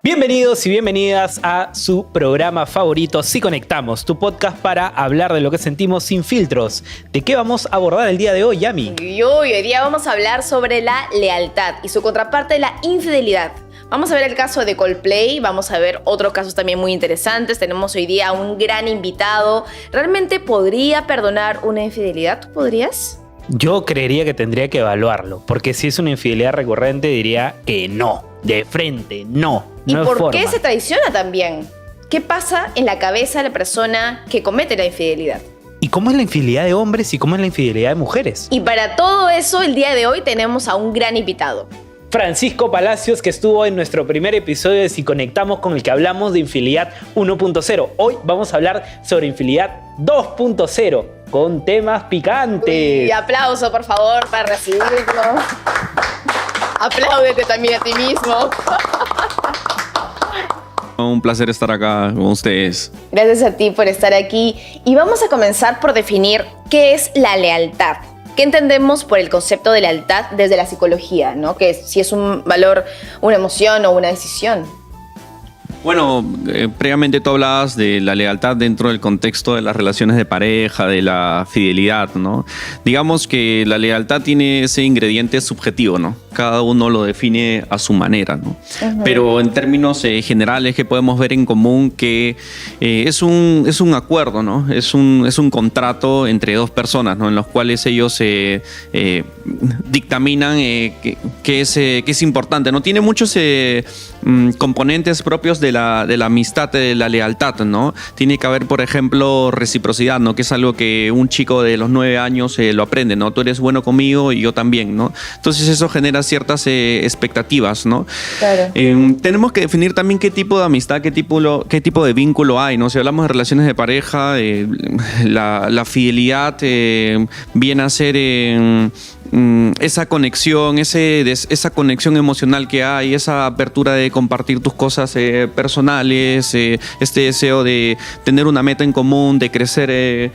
Bienvenidos y bienvenidas a su programa favorito, Si Conectamos, tu podcast para hablar de lo que sentimos sin filtros. ¿De qué vamos a abordar el día de hoy, Yami? Hoy día vamos a hablar sobre la lealtad y su contraparte, la infidelidad. Vamos a ver el caso de Coldplay, vamos a ver otros casos también muy interesantes. Tenemos hoy día a un gran invitado. ¿Realmente podría perdonar una infidelidad? ¿Tú podrías? Yo creería que tendría que evaluarlo, porque si es una infidelidad recurrente diría que no, de frente, no. ¿Y no por qué se traiciona también? ¿Qué pasa en la cabeza de la persona que comete la infidelidad? ¿Y cómo es la infidelidad de hombres y cómo es la infidelidad de mujeres? Y para todo eso, el día de hoy tenemos a un gran invitado. Francisco Palacios, que estuvo en nuestro primer episodio de Si Conectamos, con el que hablamos de infidelidad 1.0. Hoy vamos a hablar sobre infidelidad 2.0, con temas picantes. Y aplauso, por favor, para recibirlo. Apláudete también a ti mismo. Un placer estar acá con ustedes. Gracias a ti por estar aquí. Y vamos a comenzar por definir qué es la lealtad. ¿Qué entendemos por el concepto de lealtad desde la psicología, ¿no? Que si es un valor, una emoción o una decisión. Bueno, previamente tú hablabas de la lealtad dentro del contexto de las relaciones de pareja, de la fidelidad, ¿no? Digamos que la lealtad tiene ese ingrediente subjetivo, ¿no? Cada uno lo define a su manera, ¿no? Uh-huh. Pero en términos generales que podemos ver en común que es un acuerdo, ¿no? Es un contrato entre dos personas, ¿no? En los cuales ellos dictaminan que es importante, ¿no? Tiene muchos componentes propios de la amistad, de la lealtad, ¿no? Tiene que haber, por ejemplo, reciprocidad, ¿no? Que es algo que un chico de los 9 años lo aprende, ¿no? Tú eres bueno conmigo y yo también, ¿no? Entonces eso genera ciertas expectativas, ¿no? Claro. Tenemos que definir también qué tipo de amistad, qué tipo de vínculo hay, ¿no? Si hablamos de relaciones de pareja, la fidelidad viene a ser esa conexión, esa conexión emocional que hay, esa apertura de compartir tus cosas personales, este deseo de tener una meta en común, de crecer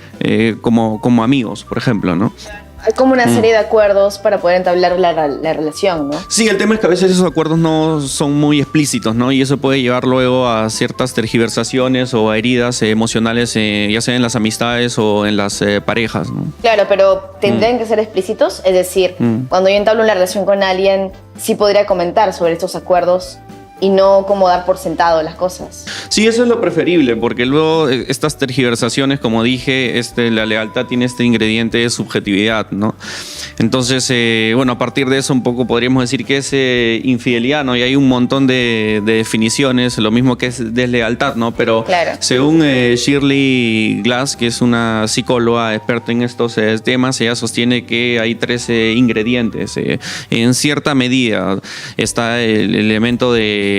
como amigos, por ejemplo, ¿no? Hay como una serie de acuerdos para poder entablar la relación, ¿no? Sí, el tema es que a veces esos acuerdos no son muy explícitos, ¿no? Y eso puede llevar luego a ciertas tergiversaciones o a heridas emocionales, ya sea en las amistades o en las parejas, ¿no? Claro, pero tendrían que ser explícitos. Es decir, cuando yo entablo una relación con alguien, sí podría comentar sobre estos acuerdos y no como dar por sentado las cosas. Sí, eso es lo preferible, porque luego estas tergiversaciones, como dije, la lealtad tiene este ingrediente de subjetividad, ¿no? Entonces, bueno, a partir de eso un poco podríamos decir que es infidelidad, ¿no? Y hay un montón de definiciones, lo mismo que es deslealtad, ¿no? Pero claro, según Shirley Glass, que es una psicóloga experta en estos temas, ella sostiene que hay 3 ingredientes. En cierta medida está el elemento de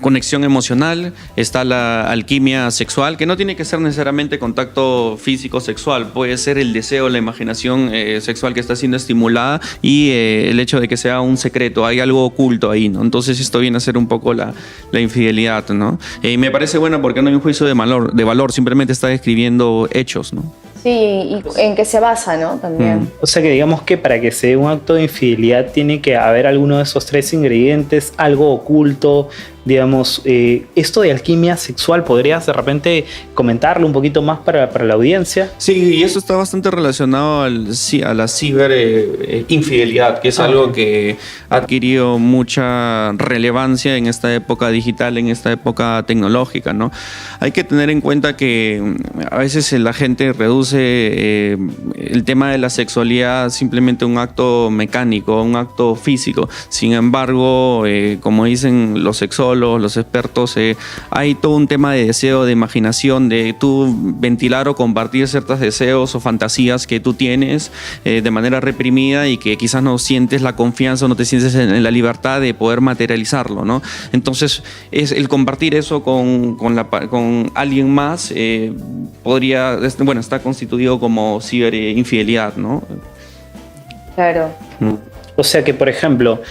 conexión emocional, está la alquimia sexual, que no tiene que ser necesariamente contacto físico sexual, puede ser el deseo, la imaginación sexual que está siendo estimulada y el hecho de que sea un secreto, hay algo oculto ahí, ¿no? Entonces esto viene a ser un poco la infidelidad, ¿no? Me parece bueno porque no hay un juicio de valor, simplemente está describiendo hechos, ¿no? Sí, y en qué se basa, ¿no? También. O sea que digamos que para que se dé un acto de infidelidad tiene que haber alguno de esos 3 ingredientes, algo oculto, digamos, esto de alquimia sexual, ¿podrías de repente comentarlo un poquito más para la audiencia? Sí, y eso está bastante relacionado a la ciberinfidelidad, que es algo que ha adquirido mucha relevancia en esta época digital, en esta época tecnológica, ¿no? Hay que tener en cuenta que a veces la gente reduce el tema de la sexualidad simplemente a un acto mecánico, un acto físico. Sin embargo, como dicen los sexólogos, los expertos, hay todo un tema de deseo, de imaginación, de tú ventilar o compartir ciertos deseos o fantasías que tú tienes de manera reprimida y que quizás no sientes la confianza o no te sientes en la libertad de poder materializarlo, ¿no? Entonces, es el compartir eso con alguien más está constituido como ciberinfidelidad, ¿no? Claro. O sea que, por ejemplo,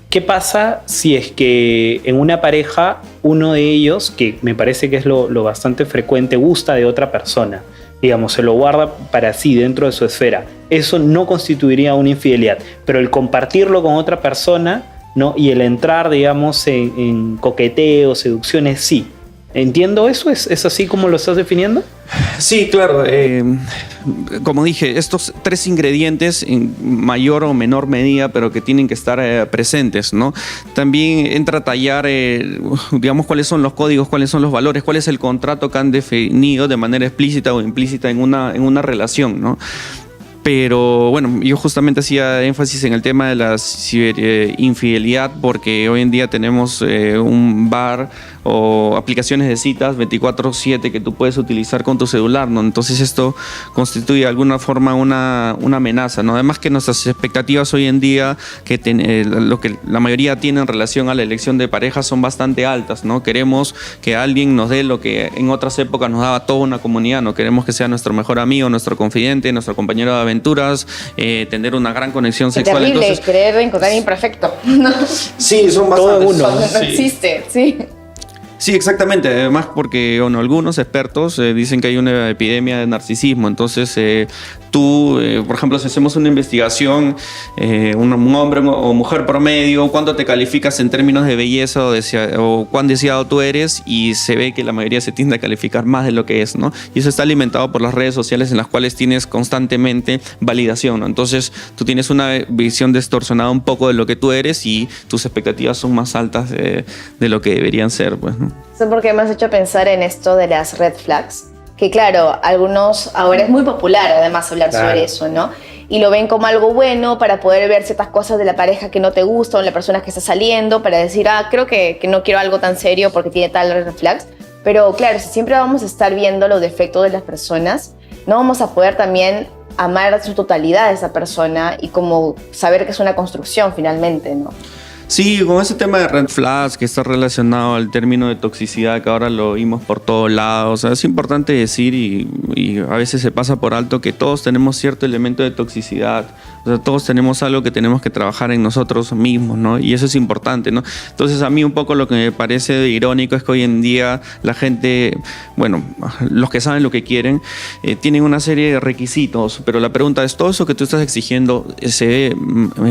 ¿qué pasa si es que en una pareja uno de ellos, que me parece que es lo bastante frecuente, gusta de otra persona? Digamos, se lo guarda para sí dentro de su esfera. Eso no constituiría una infidelidad, pero el compartirlo con otra persona ¿no? Y el entrar, digamos, en coqueteo, seducciones, sí. ¿Entiendo eso? ¿Es así como lo estás definiendo? Sí, claro. Como dije, estos 3 ingredientes en mayor o menor medida, pero que tienen que estar presentes, ¿no? También entra a tallar, digamos, cuáles son los códigos, cuáles son los valores, cuál es el contrato que han definido de manera explícita o implícita en una relación, ¿no? Pero bueno, yo justamente hacía énfasis en el tema de la ciberinfidelidad porque hoy en día tenemos un bar o aplicaciones de citas 24/7 que tú puedes utilizar con tu celular, ¿no? Entonces esto constituye de alguna forma una amenaza, ¿no? Además que nuestras expectativas hoy en día, lo que la mayoría tiene en relación a la elección de pareja son bastante altas, ¿no? Queremos que alguien nos dé lo que en otras épocas nos daba toda una comunidad, ¿no? Queremos que sea nuestro mejor amigo, nuestro confidente, nuestro compañero de aventuras, tener una gran conexión sexual. Es terrible. Entonces, querer encontrar imperfecto, ¿no? Sí, son todo bastantes. uno. Cuando no Sí. existe, sí. Sí, exactamente. Además, porque bueno, algunos expertos dicen que hay una epidemia de narcisismo. Entonces, tú, por ejemplo, si hacemos una investigación, un hombre o mujer promedio, ¿cuánto te calificas en términos de belleza o cuán deseado tú eres? Y se ve que la mayoría se tiende a calificar más de lo que es, ¿no? Y eso está alimentado por las redes sociales en las cuales tienes constantemente validación, ¿no? Entonces, tú tienes una visión distorsionada un poco de lo que tú eres y tus expectativas son más altas de lo que deberían ser, pues, ¿no? Sé por qué me has hecho pensar en esto de las red flags. Que claro, ahora es muy popular además hablar sobre eso, ¿no? Y lo ven como algo bueno para poder ver ciertas cosas de la pareja que no te gustan, o la persona que está saliendo, para decir, creo que no quiero algo tan serio porque tiene tal red flags. Pero claro, si siempre vamos a estar viendo los defectos de las personas, no vamos a poder también amar a su totalidad a esa persona y como saber que es una construcción finalmente, ¿no? Sí, con ese tema de red flags que está relacionado al término de toxicidad que ahora lo oímos por todos lados, o sea, es importante decir y a veces se pasa por alto que todos tenemos cierto elemento de toxicidad, o sea, todos tenemos algo que tenemos que trabajar en nosotros mismos, ¿no? Y eso es importante, ¿no? Entonces a mí un poco lo que me parece irónico es que hoy en día la gente, bueno, los que saben lo que quieren, tienen una serie de requisitos, pero la pregunta es, ¿todo eso que tú estás exigiendo se ve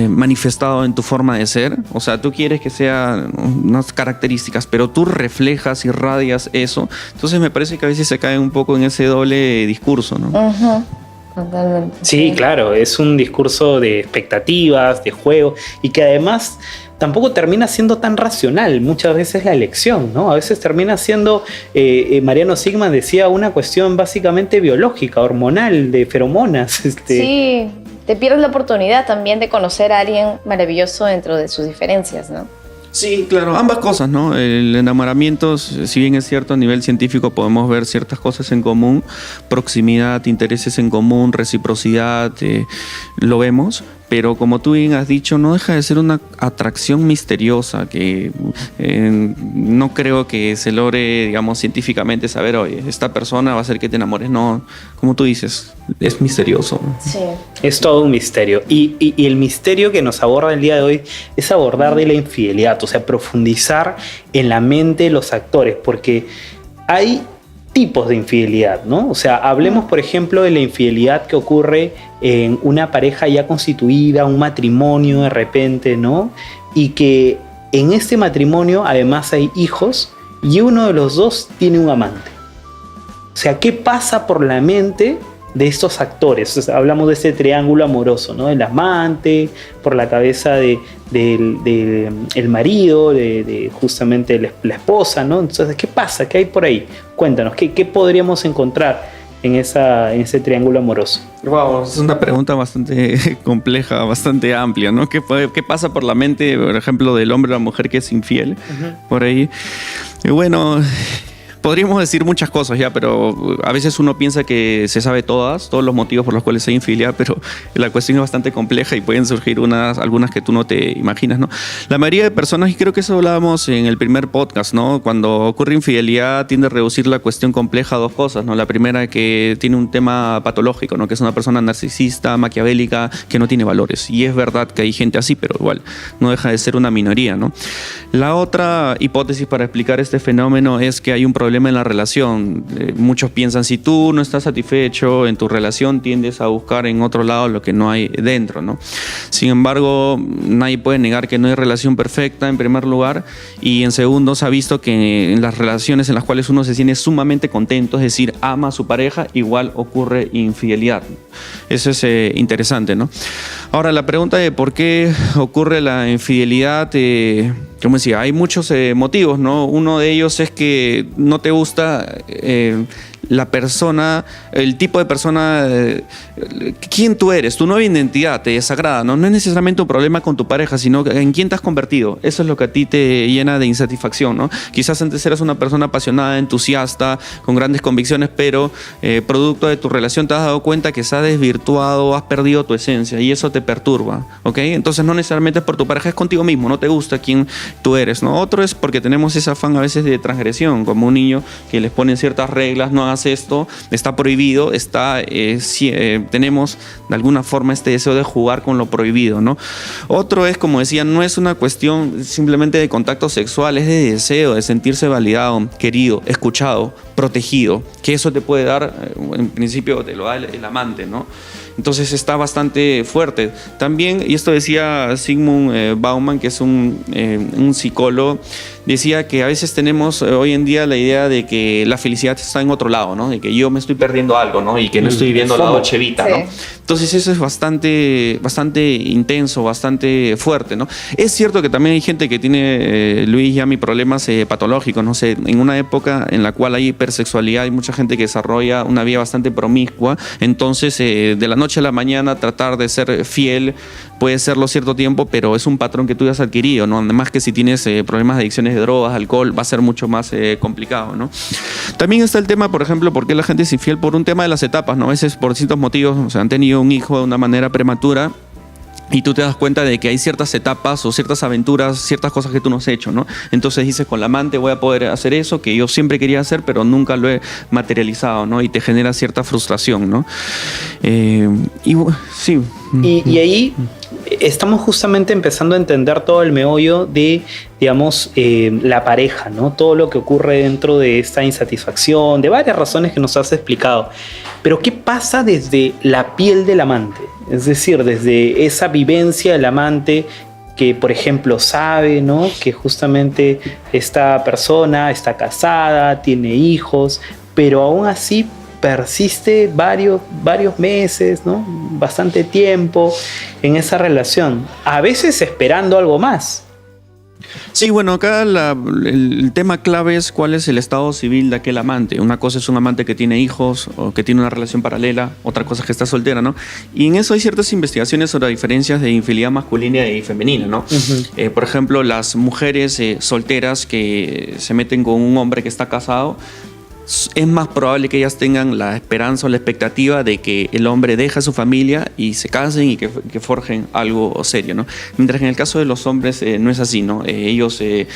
manifestado en tu forma de ser? O sea, tú quieres que sean unas características, pero tú reflejas, irradias eso. Entonces me parece que a veces se cae un poco en ese doble discurso, ¿no? Uh-huh. Totalmente. Sí, claro, es un discurso de expectativas, de juego, y que además tampoco termina siendo tan racional muchas veces la elección, ¿no? A veces termina siendo, Mariano Sigman decía, una cuestión básicamente biológica, hormonal, de feromonas. Sí, te pierdes la oportunidad también de conocer a alguien maravilloso dentro de sus diferencias, ¿no? Sí, claro, ambas cosas, ¿no? El enamoramiento, si bien es cierto, a nivel científico podemos ver ciertas cosas en común, proximidad, intereses en común, reciprocidad, lo vemos, pero como tú bien has dicho, no deja de ser una atracción misteriosa que no creo que se logre, digamos, científicamente saber, oye, esta persona va a hacer que te enamores. No, como tú dices, es misterioso. Sí. Es todo un misterio. Y el misterio que nos aborda el día de hoy es abordar de la infidelidad, o sea, profundizar en la mente de los actores, porque hay tipos de infidelidad, ¿no? O sea, hablemos, por ejemplo, de la infidelidad que ocurre en una pareja ya constituida, un matrimonio de repente, ¿no? Y que en este matrimonio además hay hijos y uno de los dos tiene un amante. O sea, ¿qué pasa por la mente de estos actores? O sea, hablamos de este triángulo amoroso, ¿no? El amante, por la cabeza del el marido, de justamente la esposa, ¿no? Entonces, ¿qué pasa? ¿Qué hay por ahí? Cuéntanos, ¿qué podríamos encontrar en ese triángulo amoroso? Wow, es una pregunta bastante compleja, bastante amplia, ¿no? ¿Qué pasa por la mente, por ejemplo, del hombre o la mujer que es infiel? Por ahí. Y bueno, podríamos decir muchas cosas ya, pero a veces uno piensa que se sabe todos los motivos por los cuales hay infidelidad, pero la cuestión es bastante compleja y pueden surgir algunas que tú no te imaginas, ¿no? La mayoría de personas, y creo que eso hablábamos en el primer podcast, ¿no? Cuando ocurre infidelidad tiende a reducir la cuestión compleja a dos cosas, ¿no? La primera, que tiene un tema patológico, ¿no? Que es una persona narcisista, maquiavélica, que no tiene valores. Y es verdad que hay gente así, pero igual no deja de ser una minoría, ¿no? La otra hipótesis para explicar este fenómeno es que hay un problema problema en la relación. Muchos piensan, si tú no estás satisfecho en tu relación, tiendes a buscar en otro lado lo que no hay dentro, ¿no? Sin embargo, nadie puede negar que no hay relación perfecta, en primer lugar, y en segundo, se ha visto que en las relaciones en las cuales uno se siente sumamente contento, es decir, ama a su pareja, igual ocurre infidelidad. Eso es interesante, ¿no? Ahora, la pregunta de por qué ocurre la infidelidad, como decía, hay muchos motivos, ¿no? Uno de ellos es que no te gusta la persona, el tipo de persona, quién tú eres, tu nueva identidad te desagrada, ¿no? No es necesariamente un problema con tu pareja, sino en quién te has convertido. Eso es lo que a ti te llena de insatisfacción, ¿no? Quizás antes eras una persona apasionada, entusiasta, con grandes convicciones, pero producto de tu relación te has dado cuenta que se ha desvirtuado, has perdido tu esencia y eso te perturba, ¿ok? Entonces no necesariamente es por tu pareja, es contigo mismo, no te gusta quién tú eres, ¿no? Otro es porque tenemos ese afán a veces de transgresión, como un niño que les ponen ciertas reglas, no hagas esto, está prohibido, tenemos de alguna forma este deseo de jugar con lo prohibido, ¿no? Otro es, como decía, no es una cuestión simplemente de contacto sexual, es de deseo, de sentirse validado, querido, escuchado, protegido, que eso te puede dar, en principio te lo da el amante, ¿no? Entonces está bastante fuerte. También, y esto decía Zygmunt Bauman, que es un psicólogo, decía que a veces tenemos hoy en día la idea de que la felicidad está en otro lado, ¿no? De que yo me estoy perdiendo algo, ¿no? Y que no estoy viviendo la Dolce Vita, ¿no? Entonces eso es bastante intenso, bastante fuerte, ¿no? Es cierto que también hay gente que tiene, Luis, ya problemas patológicos, no sé, en una época en la cual hay hipersexualidad, hay mucha gente que desarrolla una vida bastante promiscua, entonces de la noche a la mañana tratar de ser fiel puede serlo cierto tiempo, pero es un patrón que tú ya has adquirido, ¿no? Además que si tienes problemas de adicciones de drogas, alcohol, va a ser mucho más complicado, ¿no? También está el tema, por ejemplo, por qué la gente es infiel por un tema de las etapas, ¿no? A veces por distintos motivos, o sea, han tenido un hijo de una manera prematura y tú te das cuenta de que hay ciertas etapas o ciertas aventuras, ciertas cosas que tú no has hecho, ¿no? Entonces dices, con la amante voy a poder hacer eso que yo siempre quería hacer, pero nunca lo he materializado, ¿no? Y te genera cierta frustración, ¿no? Sí. Y ahí estamos justamente empezando a entender todo el meollo de, digamos, la pareja, ¿no? Todo lo que ocurre dentro de esta insatisfacción, de varias razones que nos has explicado. Pero ¿qué pasa desde la piel del amante? Es decir, desde esa vivencia del amante que, por ejemplo, sabe, ¿no? Que justamente esta persona está casada, tiene hijos, pero aún así persiste varios meses, ¿no? Bastante tiempo en esa relación, a veces esperando algo más. Sí, bueno, acá el tema clave es cuál es el estado civil de aquel amante. Una cosa es un amante que tiene hijos o que tiene una relación paralela, otra cosa es que está soltera, ¿no? Y en eso hay ciertas investigaciones sobre diferencias de infidelidad masculina y femenina, ¿no? Uh-huh. Por ejemplo, las mujeres solteras que se meten con un hombre que está casado, es más probable que ellas tengan la esperanza o la expectativa de que el hombre deje a su familia y se casen y que forjen algo serio, ¿no? Mientras que en el caso de los hombres no es así, ¿no? Ellos se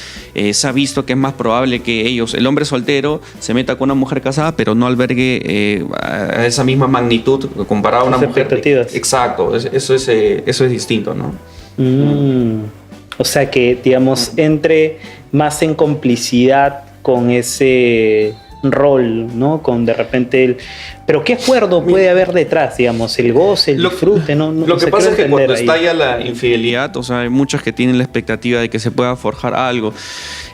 ha visto que es más probable que el hombre soltero, se meta con una mujer casada, pero no albergue a esa misma magnitud comparado a una mujer. Expectativas. Exacto, eso es distinto, ¿no? O sea que, digamos, entre más en complicidad con ese rol, ¿no? Con de repente pero ¿qué acuerdo puede haber detrás, digamos? El goce, el disfrute, ¿no? Lo que pasa es que cuando estalla la infidelidad, o sea, hay muchos que tienen la expectativa de que se pueda forjar algo.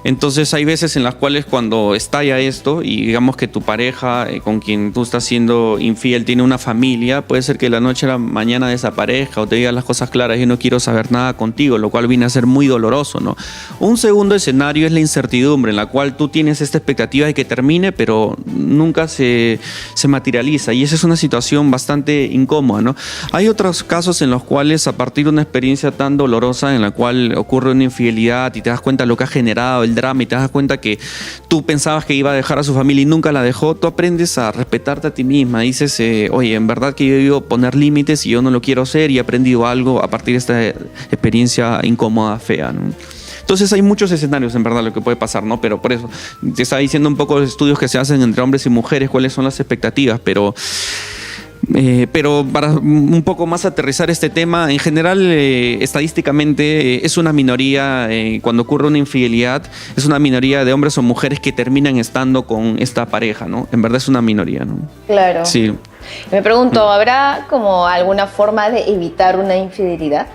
Entonces hay veces en las cuales cuando estalla esto y digamos que tu pareja con quien tú estás siendo infiel tiene una familia, puede ser que de la noche a la mañana desaparezca o te diga las cosas claras, yo no quiero saber nada contigo, lo cual viene a ser muy doloroso, ¿no? Un segundo escenario es la incertidumbre en la cual tú tienes esta expectativa de que termine, pero nunca se materializa y esa es una situación bastante incómoda, ¿no? Hay otros casos en los cuales a partir de una experiencia tan dolorosa en la cual ocurre una infidelidad y te das cuenta de lo que ha generado el drama y te das cuenta que tú pensabas que iba a dejar a su familia y nunca la dejó, tú aprendes a respetarte a ti misma, dices, oye, en verdad que yo he debido poner límites y yo no lo quiero hacer y he aprendido algo a partir de esta experiencia incómoda, fea, ¿no? Entonces hay muchos escenarios en verdad lo que puede pasar, ¿no? Pero por eso te está diciendo un poco los estudios que se hacen entre hombres y mujeres, cuáles son las expectativas, pero Pero para un poco más aterrizar este tema, en general, estadísticamente, es una minoría, cuando ocurre una infidelidad, es una minoría de hombres o mujeres que terminan estando con esta pareja, ¿no? En verdad es una minoría, ¿no? Claro. Sí. Me pregunto, ¿habrá como alguna forma de evitar una infidelidad?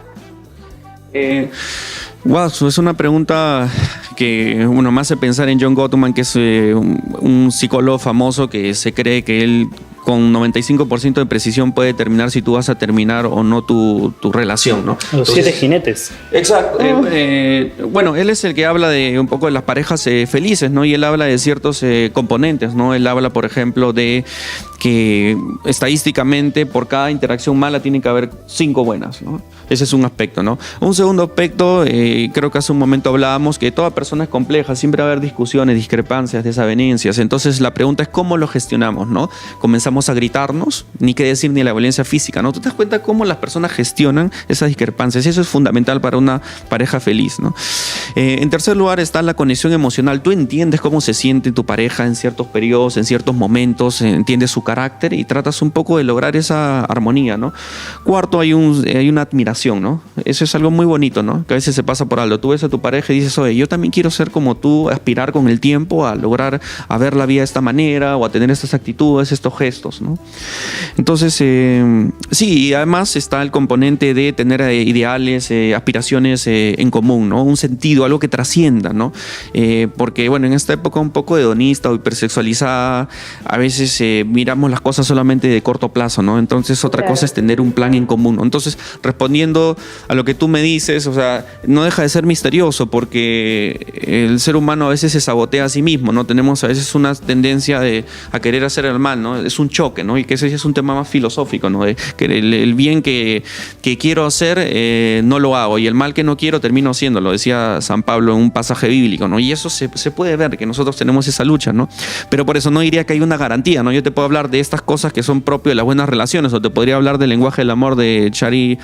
Wow, es una pregunta que uno me hace pensar en John Gottman, que es un psicólogo famoso que se cree que él con 95% de precisión puede determinar si tú vas a terminar o no tu relación, ¿no? Los 7 jinetes. Exacto. Bueno, él es el que habla de un poco de las parejas felices, ¿no? Y él habla de ciertos componentes, ¿no? Él habla, por ejemplo, de que estadísticamente por cada interacción mala tiene que haber 5 buenas, ¿no? Ese es un aspecto, ¿no? Un segundo aspecto, creo que hace un momento hablábamos que toda persona es compleja, siempre va a haber discusiones, discrepancias, desavenencias. Entonces la pregunta es cómo lo gestionamos, ¿no? Comenzamos a gritarnos, ni qué decir ni la violencia física, ¿no? ¿Tú te das cuenta cómo las personas gestionan esas discrepancias? Y eso es fundamental para una pareja feliz, ¿no? En tercer lugar está la conexión emocional. Tú entiendes cómo se siente tu pareja en ciertos periodos, en ciertos momentos, entiendes su carácter y tratas un poco de lograr esa armonía, ¿no? Cuarto, hay una admiración, ¿no? Eso es algo muy bonito, ¿no? Que a veces se pasa por alto. Tú ves a tu pareja y dices, oye, yo también quiero ser como tú, aspirar con el tiempo a lograr, a ver la vida de esta manera o a tener estas actitudes, estos gestos, ¿no? Entonces, sí, y además está el componente de tener ideales, aspiraciones en común, ¿no? Un sentido, algo que trascienda, ¿no? Porque, bueno, en esta época un poco hedonista o hipersexualizada, a veces miramos las cosas solamente de corto plazo, ¿no? Entonces, otra cosa es tener un plan en común, ¿no? Entonces, respondiendo a lo que tú me dices, o sea, no deja de ser misterioso porque el ser humano a veces se sabotea a sí mismo, ¿no? Tenemos a veces una tendencia a querer hacer el mal, ¿no? Es un choque, ¿no? Y que ese es un tema más filosófico, ¿no? De que el bien que quiero hacer no lo hago y el mal que no quiero termino haciendo, lo decía San Pablo en un pasaje bíblico, ¿no? Y eso se puede ver, que nosotros tenemos esa lucha, ¿no? Pero por eso no diría que hay una garantía, ¿no? Yo te puedo hablar de estas cosas que son propias de las buenas relaciones o te podría hablar del lenguaje del amor de Shari,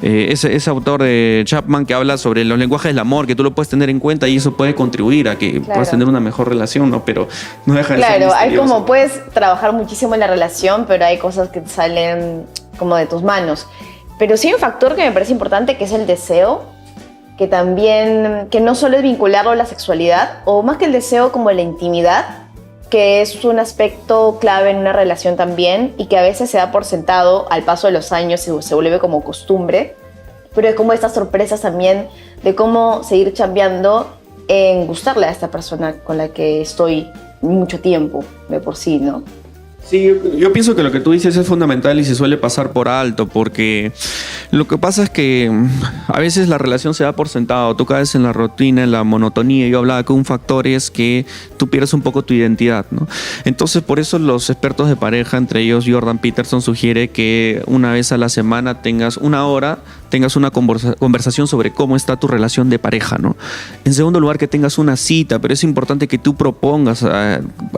ese autor de Chapman que habla sobre los lenguajes del amor, que tú lo puedes tener en cuenta y eso puede contribuir a que puedas tener una mejor relación, ¿no? Pero no deja de ser misterioso. Hay como, puedes trabajar muchísimo en la relación, pero hay cosas que salen como de tus manos. Pero sí hay un factor que me parece importante, que es el deseo, que también, que no solo es vincularlo a la sexualidad, o más que el deseo, como la intimidad, que es un aspecto clave en una relación también y que a veces se da por sentado al paso de los años, se vuelve como costumbre, pero es como estas sorpresas también de cómo seguir chambeando en gustarle a esta persona con la que estoy mucho tiempo de por sí, ¿no? Sí, yo pienso que lo que tú dices es fundamental y se suele pasar por alto porque lo que pasa es que a veces la relación se da por sentado, tú caes en la rutina, en la monotonía. Yo hablaba que un factor es que tú pierdes un poco tu identidad, ¿no? Entonces por eso los expertos de pareja, entre ellos Jordan Peterson, sugiere que una vez a la semana tengas una hora, tengas una conversación sobre cómo está tu relación de pareja, ¿no? En segundo lugar, que tengas una cita, pero es importante que tú propongas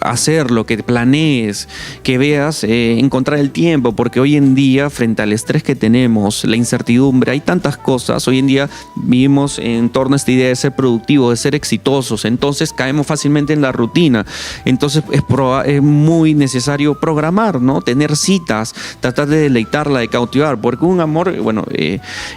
hacerlo, que planees, que veas encontrar el tiempo, porque hoy en día, frente al estrés que tenemos, la incertidumbre, hay tantas cosas. Hoy en día vivimos en torno a esta idea de ser productivos, de ser exitosos, entonces caemos fácilmente en la rutina. Entonces es muy necesario programar, ¿no? Tener citas, tratar de deleitarla, de cautivar, porque un amor, bueno,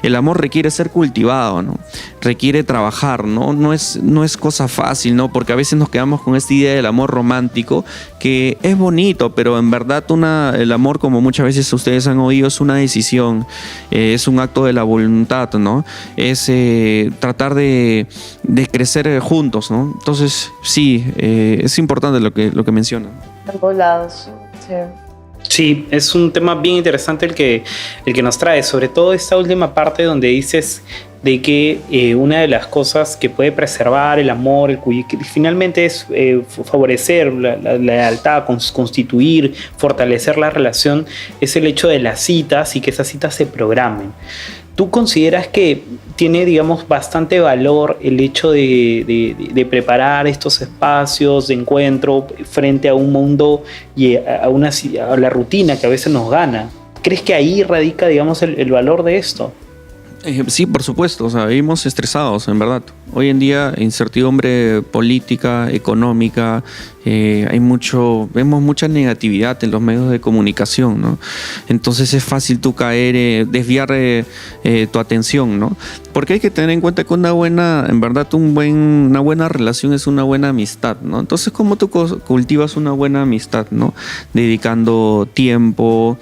el amor requiere ser cultivado, ¿no? Requiere trabajar, ¿no? No es cosa fácil, ¿no? Porque a veces nos quedamos con esta idea del amor romántico, que es bonito, pero en verdad el amor, como muchas veces ustedes han oído, es una decisión, es un acto de la voluntad, ¿no? Es tratar de crecer juntos, ¿no? Entonces, sí, es importante lo que mencionan. De ambos lados, sí. Sí, es un tema bien interesante el que nos trae, sobre todo esta última parte donde dices de que una de las cosas que puede preservar el amor, que finalmente es favorecer la lealtad, constituir, fortalecer la relación, es el hecho de las citas y que esas citas se programen. ¿Tú consideras que tiene, digamos, bastante valor el hecho de preparar estos espacios de encuentro frente a un mundo y a la rutina que a veces nos gana? ¿Crees que ahí radica, digamos, el valor de esto? Sí, por supuesto, o sea, vivimos estresados, en verdad. Hoy en día, incertidumbre política, económica, vemos mucha negatividad en los medios de comunicación, ¿no? Entonces es fácil tú caer, desviar tu atención, ¿no? Porque hay que tener en cuenta que una buena relación es una buena amistad, ¿no? Entonces, ¿cómo tú cultivas una buena amistad, ¿no? Dedicando tiempo,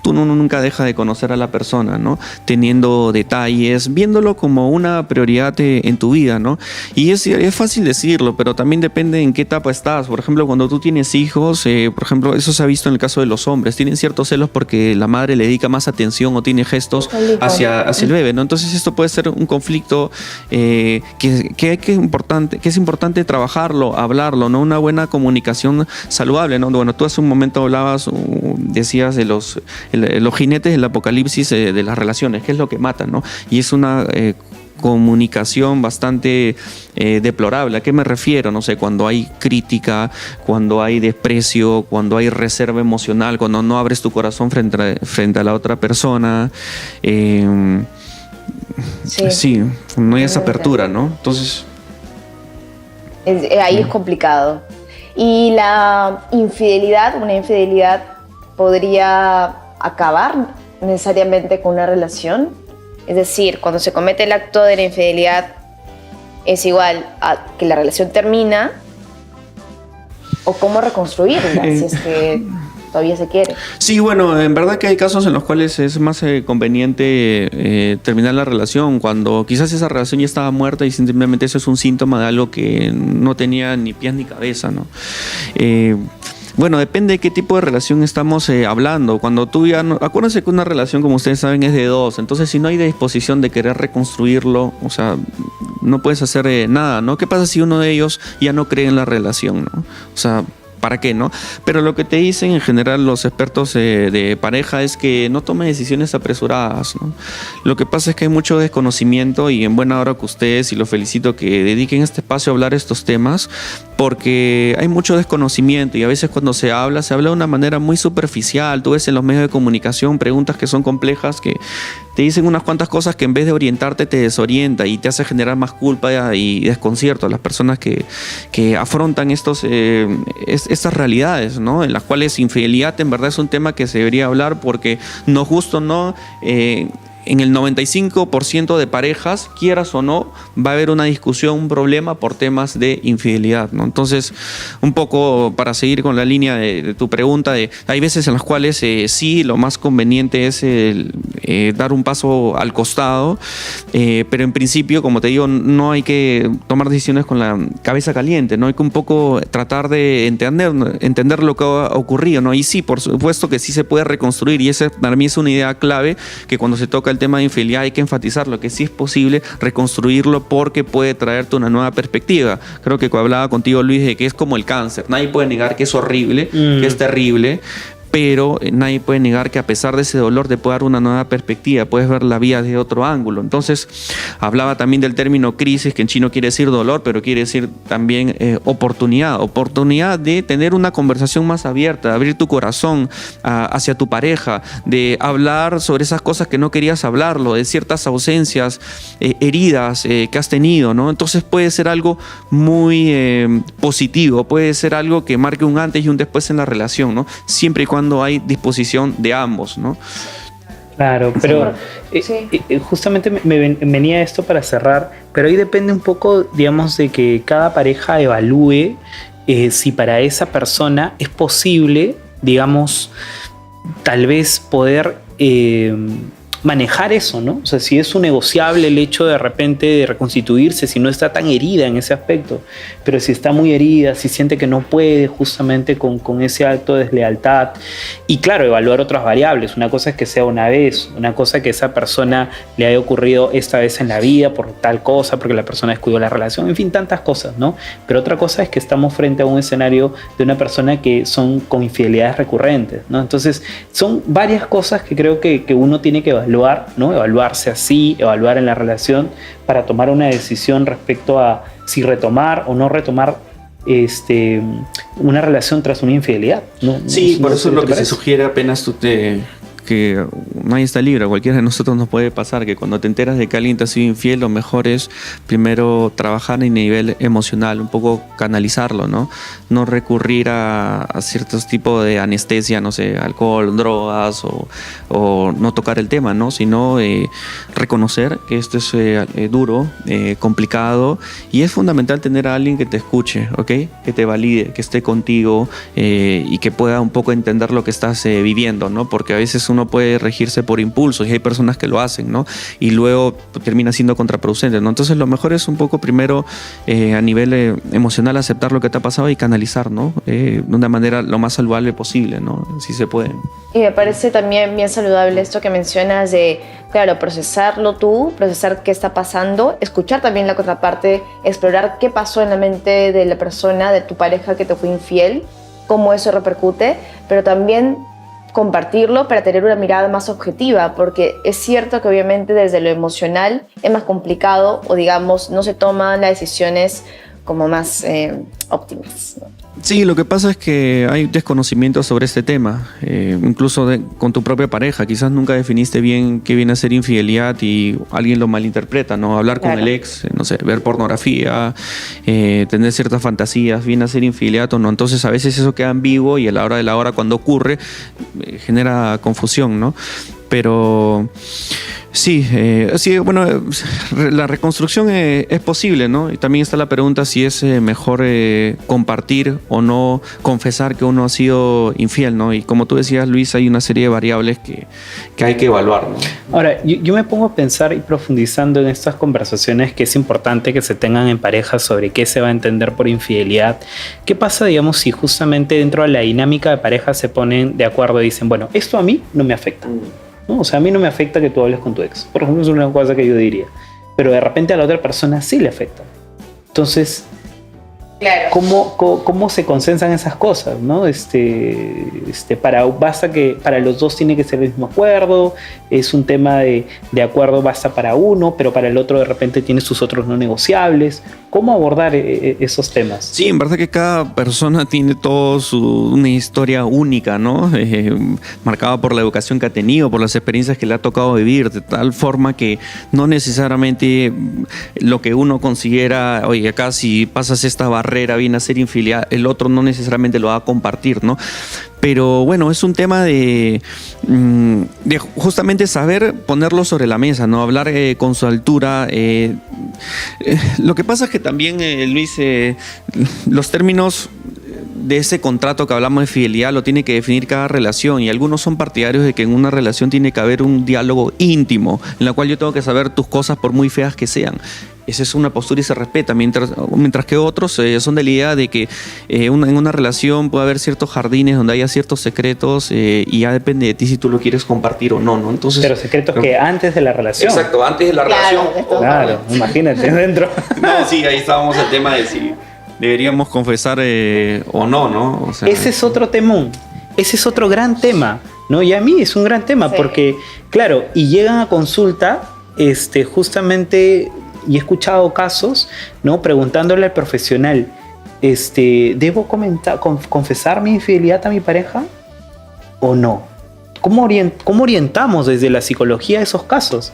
tú nunca dejas de conocer a la persona, ¿no? Teniendo detalles, viéndolo como una prioridad en tu vida, ¿no? Y es fácil decirlo, pero también depende en qué etapa estás. Por ejemplo, cuando tú tienes hijos, por ejemplo, eso se ha visto en el caso de los hombres, tienen ciertos celos porque la madre le dedica más atención o tiene gestos hacia el bebé, ¿no? Entonces esto puede ser un conflicto que es importante trabajarlo, hablarlo, ¿no? Una buena comunicación saludable, ¿no? Bueno, tú hace un momento decías de los jinetes del apocalipsis de las relaciones, qué es lo que matan, ¿no? Y es una comunicación bastante deplorable. ¿A qué me refiero? No sé, cuando hay crítica, cuando hay desprecio, cuando hay reserva emocional, cuando no abres tu corazón frente a la otra persona. Sí, no hay esa apertura, ¿no? Entonces... ahí es complicado. Y una infidelidad podría acabar necesariamente con una relación. Es decir, cuando se comete el acto de la infidelidad es igual a que la relación termina, o cómo reconstruirla si es que todavía se quiere. Sí, bueno, en verdad que hay casos en los cuales es más conveniente terminar la relación cuando quizás esa relación ya estaba muerta y simplemente eso es un síntoma de algo que no tenía ni pies ni cabeza, ¿no? Bueno, depende de qué tipo de relación estamos hablando. Cuando tú acuérdense que una relación, como ustedes saben, es de dos. Entonces, si no hay disposición de querer reconstruirlo, o sea, no puedes hacer nada, ¿no? ¿Qué pasa si uno de ellos ya no cree en la relación, ¿no? O sea, ¿para qué, no? Pero lo que te dicen en general los expertos de pareja es que no tomes decisiones apresuradas, ¿no? Lo que pasa es que hay mucho desconocimiento y en buena hora que ustedes, y los felicito que dediquen este espacio a hablar estos temas, porque hay mucho desconocimiento y a veces cuando se habla de una manera muy superficial. Tú ves en los medios de comunicación preguntas que son complejas, que te dicen unas cuantas cosas que en vez de orientarte te desorienta y te hace generar más culpa y desconcierto a las personas que afrontan estas realidades, ¿no? En las cuales infidelidad en verdad es un tema que se debería hablar porque no justo, ¿no? En el 95% de parejas, quieras o no, va a haber una discusión, un problema por temas de infidelidad, ¿no? Entonces, un poco para seguir con la línea de tu pregunta, hay veces en las cuales sí, lo más conveniente es dar un paso al costado, pero en principio, como te digo, no hay que tomar decisiones con la cabeza caliente, ¿no? Hay que un poco tratar de entender lo que ha ocurrido, ¿no? Y sí, por supuesto que sí se puede reconstruir y esa para mí es una idea clave que cuando se toca el tema de infidelidad hay que enfatizarlo, que sí es posible reconstruirlo porque puede traerte una nueva perspectiva. Creo que hablaba contigo, Luis, de que es como el cáncer. Nadie puede negar que es horrible, que es terrible, pero nadie puede negar que a pesar de ese dolor te puede dar una nueva perspectiva, puedes ver la vida desde otro ángulo. Entonces, hablaba también del término crisis, que en chino quiere decir dolor, pero quiere decir también oportunidad de tener una conversación más abierta, de abrir tu corazón hacia tu pareja, de hablar sobre esas cosas que no querías hablarlo, de ciertas ausencias, heridas que has tenido, ¿no? Entonces puede ser algo muy positivo, puede ser algo que marque un antes y un después en la relación, ¿no? Siempre y cuando hay disposición de ambos, ¿no? Claro, pero justamente me venía esto para cerrar, pero ahí depende un poco, digamos, de que cada pareja evalúe si para esa persona es posible, digamos, tal vez poder manejar eso, ¿no? O sea, si es un negociable el hecho de repente de reconstituirse, si no está tan herida en ese aspecto, pero si está muy herida, si siente que no puede justamente con ese acto de deslealtad, y claro, evaluar otras variables. Una cosa es que sea una vez, una cosa es que esa persona le haya ocurrido esta vez en la vida por tal cosa, porque la persona descuidó la relación, en fin, tantas cosas, ¿no? Pero otra cosa es que estamos frente a un escenario de una persona que son con infidelidades recurrentes, ¿no? Entonces, son varias cosas que creo que uno tiene que evaluar, ¿no? Evaluarse así, evaluar en la relación para tomar una decisión respecto a si retomar o no retomar una relación tras una infidelidad, ¿no? Sí, por eso es lo que se sugiere apenas tú que que nadie está libre, cualquiera de nosotros nos puede pasar, que cuando te enteras de que alguien te ha sido infiel, lo mejor es primero trabajar en nivel emocional, un poco canalizarlo, ¿no? No recurrir a ciertos tipos de anestesia, no sé, alcohol, drogas o no tocar el tema, ¿no? Sino reconocer que esto es duro, complicado, y es fundamental tener a alguien que te escuche, ¿ok? Que te valide, que esté contigo y que pueda un poco entender lo que estás viviendo, ¿no? Porque a veces uno puede regirse por impulsos y hay personas que lo hacen, ¿no? Y luego termina siendo contraproducente, ¿no? Entonces lo mejor es un poco primero a nivel emocional aceptar lo que te ha pasado y canalizar, ¿no? De una manera lo más saludable posible, ¿no? Si se puede. Y me parece también bien saludable esto que mencionas de, claro, procesarlo tú, procesar qué está pasando, escuchar también la contraparte, explorar qué pasó en la mente de la persona, de tu pareja que te fue infiel, cómo eso repercute, pero también compartirlo para tener una mirada más objetiva, porque es cierto que obviamente desde lo emocional es más complicado o digamos no se toman las decisiones como más óptimas, ¿no? Sí, lo que pasa es que hay desconocimiento sobre este tema, incluso con tu propia pareja. Quizás nunca definiste bien qué viene a ser infidelidad y alguien lo malinterpreta, ¿no? Hablar con el ex, no sé, ver pornografía, tener ciertas fantasías, viene a ser infidelidad o no. Entonces a veces eso queda ambiguo y a la hora de la hora cuando ocurre genera confusión, ¿no? Pero sí, bueno, la reconstrucción es posible, ¿no? Y también está la pregunta si es mejor compartir o no, confesar que uno ha sido infiel, ¿no? Y como tú decías, Luis, hay una serie de variables que hay que evaluar, ¿no? Ahora, yo me pongo a pensar y profundizando en estas conversaciones que es importante que se tengan en pareja sobre qué se va a entender por infidelidad. ¿Qué pasa, digamos, si justamente dentro de la dinámica de pareja se ponen de acuerdo y dicen, bueno, esto a mí no me afecta, ¿no? O sea, a mí no me afecta que tú hables con tu ex. Por ejemplo, es una cosa que yo diría. Pero de repente a la otra persona sí le afecta. Entonces, claro, ¿cómo se consensan esas cosas, ¿no? Basta que para los dos tiene que ser el mismo acuerdo. Es un tema de acuerdo basta para uno, pero para el otro de repente tiene sus otros no negociables. ¿Cómo abordar esos temas? Sí, en verdad que cada persona tiene una historia única, ¿no? Marcada por la educación que ha tenido, por las experiencias que le ha tocado vivir, de tal forma que no necesariamente lo que uno considera, oye, acá si pasas esta barrera viene a ser infidelidad, el otro no necesariamente lo va a compartir, ¿no? Pero bueno, es un tema de justamente saber ponerlo sobre la mesa, ¿no? Hablar con su altura. Lo que pasa es que también, Luis, los términos de ese contrato que hablamos de fidelidad lo tiene que definir cada relación, y algunos son partidarios de que en una relación tiene que haber un diálogo íntimo en la cual yo tengo que saber tus cosas por muy feas que sean. Esa es una postura y se respeta, mientras que otros son de la idea de que en una relación puede haber ciertos jardines donde haya ciertos secretos y ya depende de ti si tú lo quieres compartir o no, ¿no? Entonces, pero secretos que antes de la relación. Exacto, antes de la relación. Claro, imagínate dentro. No, sí, ahí estábamos el tema de si deberíamos confesar o no, ¿no? O sea, ese es otro temón, ese es otro gran tema, ¿no? Y a mí es un gran tema, sí, porque, claro, y llegan a consulta, justamente, y he escuchado casos, ¿no? Preguntándole al profesional, ¿debo confesar mi infidelidad a mi pareja o no? ¿Cómo orientamos desde la psicología esos casos?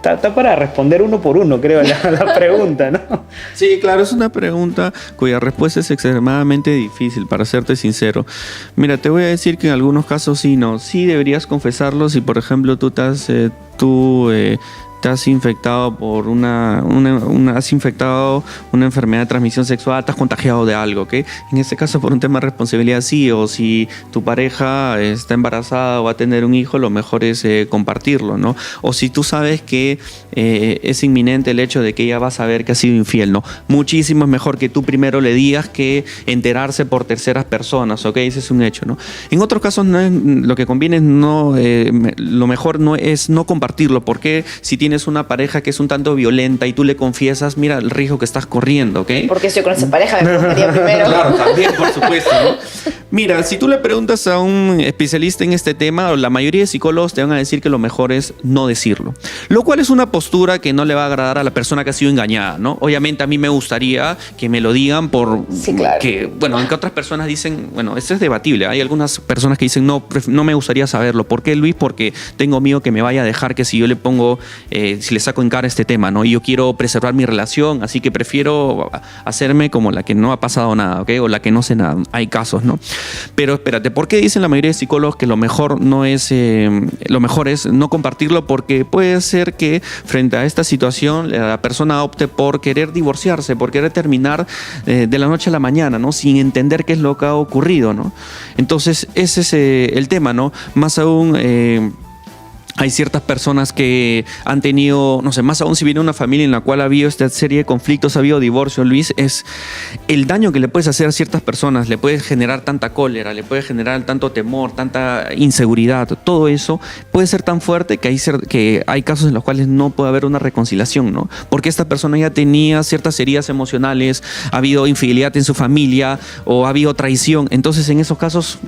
Está para responder uno por uno, creo, la pregunta, ¿no? Sí, claro, es una pregunta cuya respuesta es extremadamente difícil, para serte sincero. Mira, te voy a decir que en algunos casos sí, no. Sí deberías confesarlo si, por ejemplo, tú te has infectado por has infectado una enfermedad de transmisión sexual, te has contagiado de algo, ¿ok? En este caso por un tema de responsabilidad sí, o si tu pareja está embarazada o va a tener un hijo, lo mejor es compartirlo, ¿no? O si tú sabes que es inminente el hecho de que ella va a saber que ha sido infiel, ¿no? Muchísimo es mejor que tú primero le digas que enterarse por terceras personas, ¿ok? Ese es un hecho, ¿no? En otros casos lo que conviene es lo mejor no es no compartirlo, porque si tienes tienes una pareja que es un tanto violenta y tú le confiesas, mira el riesgo que estás corriendo, ¿ok? Porque estoy con esa pareja, me preguntaría primero. Claro, también, por supuesto, ¿no? Mira, si tú le preguntas a un especialista en este tema, la mayoría de psicólogos te van a decir que lo mejor es no decirlo. Lo cual es una postura que no le va a agradar a la persona que ha sido engañada, ¿no? Obviamente a mí me gustaría que me lo digan por... Sí, claro. Que, bueno, aunque otras personas dicen, bueno, esto es debatible. Hay algunas personas que dicen, no me gustaría saberlo. ¿Por qué, Luis? Porque tengo miedo que me vaya a dejar, que si yo le pongo, si le saco en cara este tema, ¿no? Y yo quiero preservar mi relación, así que prefiero hacerme como la que no ha pasado nada, ¿ok? O la que no sé nada. Hay casos, ¿no? Pero espérate, ¿por qué dicen la mayoría de psicólogos que lo mejor es no compartirlo? Porque puede ser que frente a esta situación la persona opte por querer divorciarse, por querer terminar de la noche a la mañana, ¿no? Sin entender qué es lo que ha ocurrido, ¿no? Entonces ese es el tema, ¿no? Más aún... hay ciertas personas que han tenido, no sé, más aún si viene una familia en la cual ha habido esta serie de conflictos, ha habido divorcio, Luis, es el daño que le puedes hacer a ciertas personas, le puedes generar tanta cólera, le puedes generar tanto temor, tanta inseguridad, todo eso puede ser tan fuerte que hay casos en los cuales no puede haber una reconciliación, ¿no? Porque esta persona ya tenía ciertas heridas emocionales, ha habido infidelidad en su familia o ha habido traición, entonces en esos casos...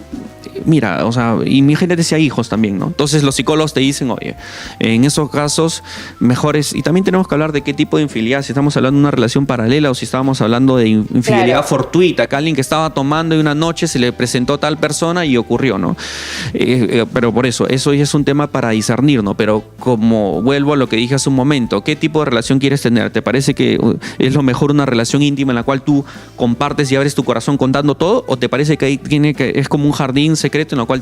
Mira, o sea, imagínate si hay hijos también, ¿no? Entonces los psicólogos te dicen, oye, en esos casos mejores, y también tenemos que hablar de qué tipo de infidelidad, si estamos hablando de una relación paralela o si estábamos hablando de infidelidad fortuita, que alguien que estaba tomando y una noche se le presentó tal persona y ocurrió, ¿no? Pero por eso ya es un tema para discernir, ¿no? Pero como vuelvo a lo que dije hace un momento, ¿qué tipo de relación quieres tener? ¿Te parece que es lo mejor una relación íntima en la cual tú compartes y abres tu corazón contando todo? ¿O te parece que es como un jardín secreto en lo cual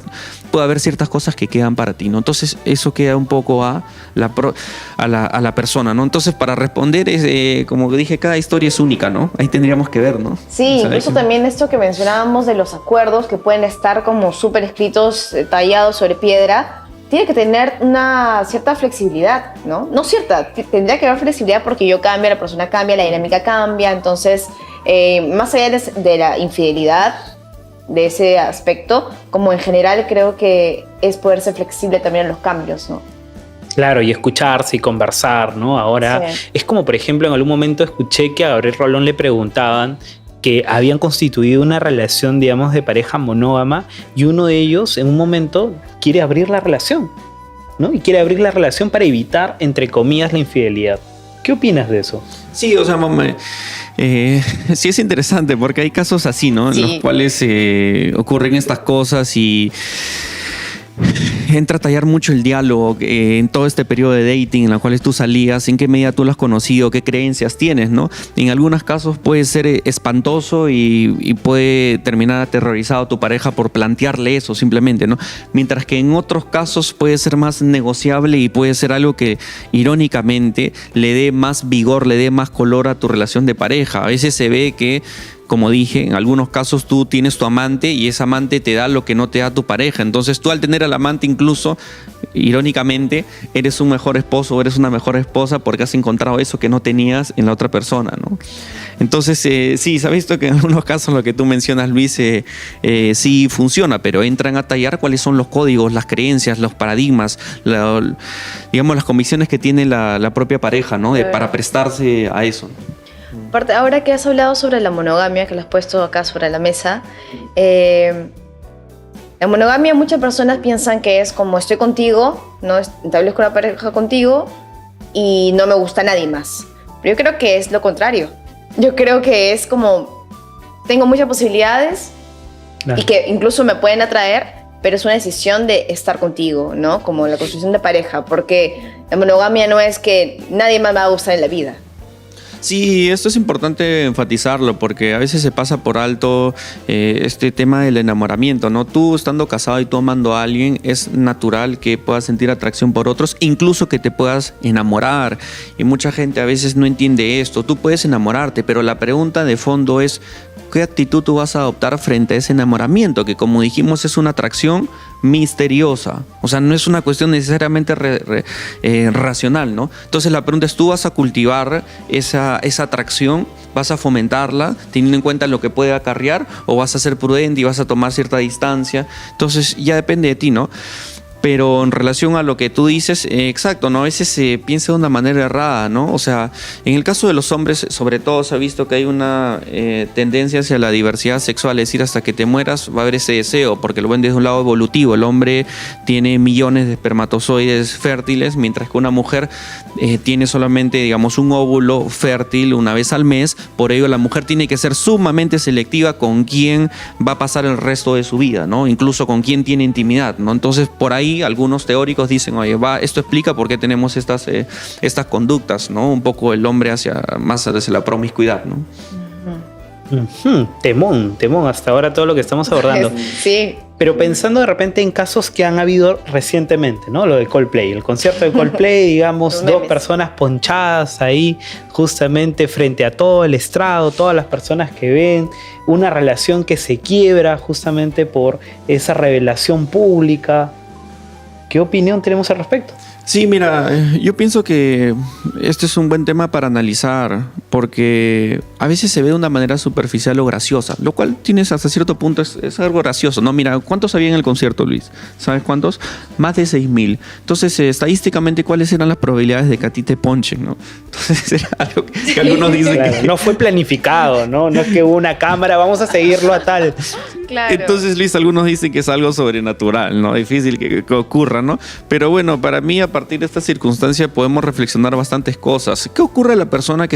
puede haber ciertas cosas que quedan para ti, ¿no? Entonces eso queda un poco a la persona, ¿no? Entonces para responder, como dije, cada historia es única, ¿no? Ahí tendríamos que ver, ¿no? Sí, incluso también esto que mencionábamos de los acuerdos que pueden estar como súper escritos, tallados sobre piedra, tiene que tener una cierta flexibilidad, ¿no? No cierta, tendría que haber flexibilidad porque yo cambio, la persona cambia, la dinámica cambia, entonces más allá de la infidelidad, de ese aspecto, como en general creo que es poder ser flexible también en los cambios, ¿no? Claro, y escucharse y conversar, ¿no? Ahora, sí. Es como, por ejemplo, en algún momento escuché que a Gabriel Rolón le preguntaban que habían constituido una relación, digamos, de pareja monógama y uno de ellos, en un momento, quiere abrir la relación, ¿no? Y quiere abrir la relación para evitar, entre comillas, la infidelidad. ¿Qué opinas de eso? Sí, o sea, sí es interesante porque hay casos así, ¿no? Sí. En los cuales ocurren estas cosas y entra a tallar mucho el diálogo en todo este periodo de dating en el cual tú salías, en qué medida tú lo has conocido, qué creencias tienes, ¿no? En algunos casos puede ser espantoso y puede terminar aterrorizado a tu pareja por plantearle eso simplemente, ¿no? Mientras que en otros casos puede ser más negociable y puede ser algo que irónicamente le dé más vigor, le dé más color a tu relación de pareja. A veces se ve que, como dije, en algunos casos tú tienes tu amante y ese amante te da lo que no te da tu pareja. Entonces tú al tener al amante incluso, irónicamente, eres un mejor esposo o eres una mejor esposa porque has encontrado eso que no tenías en la otra persona, ¿no? Entonces sí, se ha visto que en algunos casos lo que tú mencionas, Luis, sí funciona, pero entran a tallar cuáles son los códigos, las creencias, los paradigmas, digamos las convicciones que tiene la propia pareja, ¿no? Para prestarse a eso. Aparte, ahora que has hablado sobre la monogamia, que lo has puesto acá sobre la mesa, la monogamia muchas personas piensan que es como estoy contigo, no establezco una pareja contigo y no me gusta nadie más. Pero yo creo que es lo contrario. Yo creo que es como tengo muchas posibilidades y que incluso me pueden atraer, pero es una decisión de estar contigo, ¿no? Como la construcción de pareja, porque la monogamia no es que nadie más me va a gustar en la vida. Sí, esto es importante enfatizarlo porque a veces se pasa por alto este tema del enamoramiento, ¿no? Tú estando casado y tú amando a alguien, es natural que puedas sentir atracción por otros, incluso que te puedas enamorar. Y mucha gente a veces no entiende esto. Tú puedes enamorarte, pero la pregunta de fondo es ¿qué actitud tú vas a adoptar frente a ese enamoramiento? Que como dijimos es una atracción misteriosa. O sea, no es una cuestión necesariamente racional, ¿no? Entonces la pregunta es, ¿tú vas a cultivar esa atracción? ¿Vas a fomentarla teniendo en cuenta lo que puede acarrear? ¿O vas a ser prudente y vas a tomar cierta distancia? Entonces ya depende de ti, ¿no? Pero en relación a lo que tú dices, exacto, ¿no? A veces se piensa de una manera errada, ¿no? O sea, en el caso de los hombres, sobre todo se ha visto que hay una tendencia hacia la diversidad sexual, es decir, hasta que te mueras va a haber ese deseo, porque lo ven desde un lado evolutivo. El hombre tiene millones de espermatozoides fértiles, mientras que una mujer tiene solamente, digamos, un óvulo fértil una vez al mes. Por ello, la mujer tiene que ser sumamente selectiva con quién va a pasar el resto de su vida, ¿no? Incluso con quién tiene intimidad, ¿no? Entonces, por ahí algunos teóricos dicen, oye, esto explica por qué tenemos estas conductas, ¿no? Un poco el hombre más hacia la promiscuidad, ¿no? Temón, hasta ahora todo lo que estamos abordando. Sí. Pero pensando de repente en casos que han habido recientemente, ¿no? Lo de Coldplay, el concierto de Coldplay, digamos, dos personas ponchadas ahí justamente frente a todo el estrado, todas las personas que ven, una relación que se quiebra justamente por esa revelación pública. ¿Qué opinión tenemos al respecto? Sí, mira, yo pienso que este es un buen tema para analizar, porque a veces se ve de una manera superficial o graciosa, lo cual tienes hasta cierto punto es algo gracioso, ¿no? Mira, ¿cuántos había en el concierto, Luis? ¿Sabes cuántos? Más de 6,000. Entonces, estadísticamente, ¿cuáles eran las probabilidades de que a ti te ponchen, no? Entonces, era algo que algunos dicen claro, no fue planificado, ¿no? No es que hubo una cámara, vamos a seguirlo a tal. Claro. Entonces, Luis, algunos dicen que es algo sobrenatural, ¿no? Difícil que ocurra, ¿no? Pero bueno, para mí, a partir de esta circunstancia podemos reflexionar bastantes cosas. ¿Qué ocurre a la persona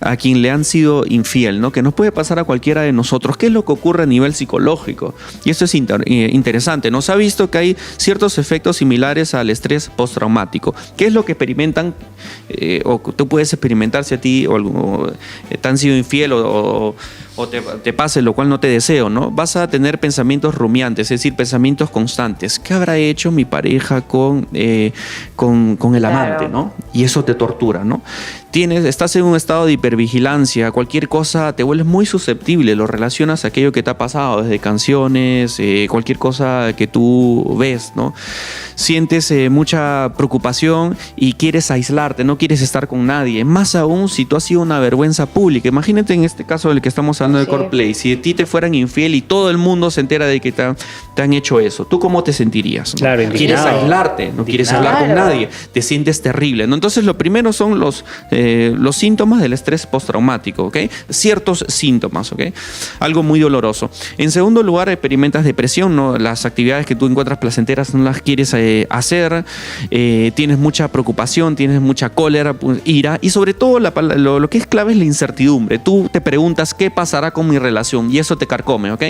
a quien le han sido infiel, ¿no? Que nos puede pasar a cualquiera de nosotros. ¿Qué es lo que ocurre a nivel psicológico? Y esto es interesante. Nos ha visto que hay ciertos efectos similares al estrés postraumático. ¿Qué es lo que experimentan o tú puedes experimentar si a ti te han sido infiel o te pase, lo cual no te deseo, ¿no? Vas a tener pensamientos rumiantes, es decir, pensamientos constantes. ¿Qué habrá hecho mi pareja con el amante, ¿no? Y eso te tortura, ¿no? Estás en un estado de hipervigilancia, cualquier cosa te vuelves muy susceptible, lo relacionas a aquello que te ha pasado, desde canciones, cualquier cosa que tú ves, ¿no? Sientes mucha preocupación y quieres aislarte, no quieres estar con nadie, más aún si tú has sido una vergüenza pública. Imagínate en este caso del que estamos hablando de Coldplay, si de ti te fueran infiel y todo el mundo se entera de que te han hecho eso, ¿tú cómo te sentirías? ¿No? Claro, quieres aislarte, no quieres hablar con nadie, te sientes terrible, ¿no? Entonces lo primero son los síntomas del estrés postraumático, ¿ok? Ciertos síntomas, ¿ok? Algo muy doloroso. En segundo lugar, experimentas depresión, ¿no? Las actividades que tú encuentras placenteras no las quieres hacer, tienes mucha preocupación, tienes mucha cólera, ira, y sobre todo lo que es clave es la incertidumbre. Tú te preguntas qué pasará con mi relación y eso te carcome, ¿ok?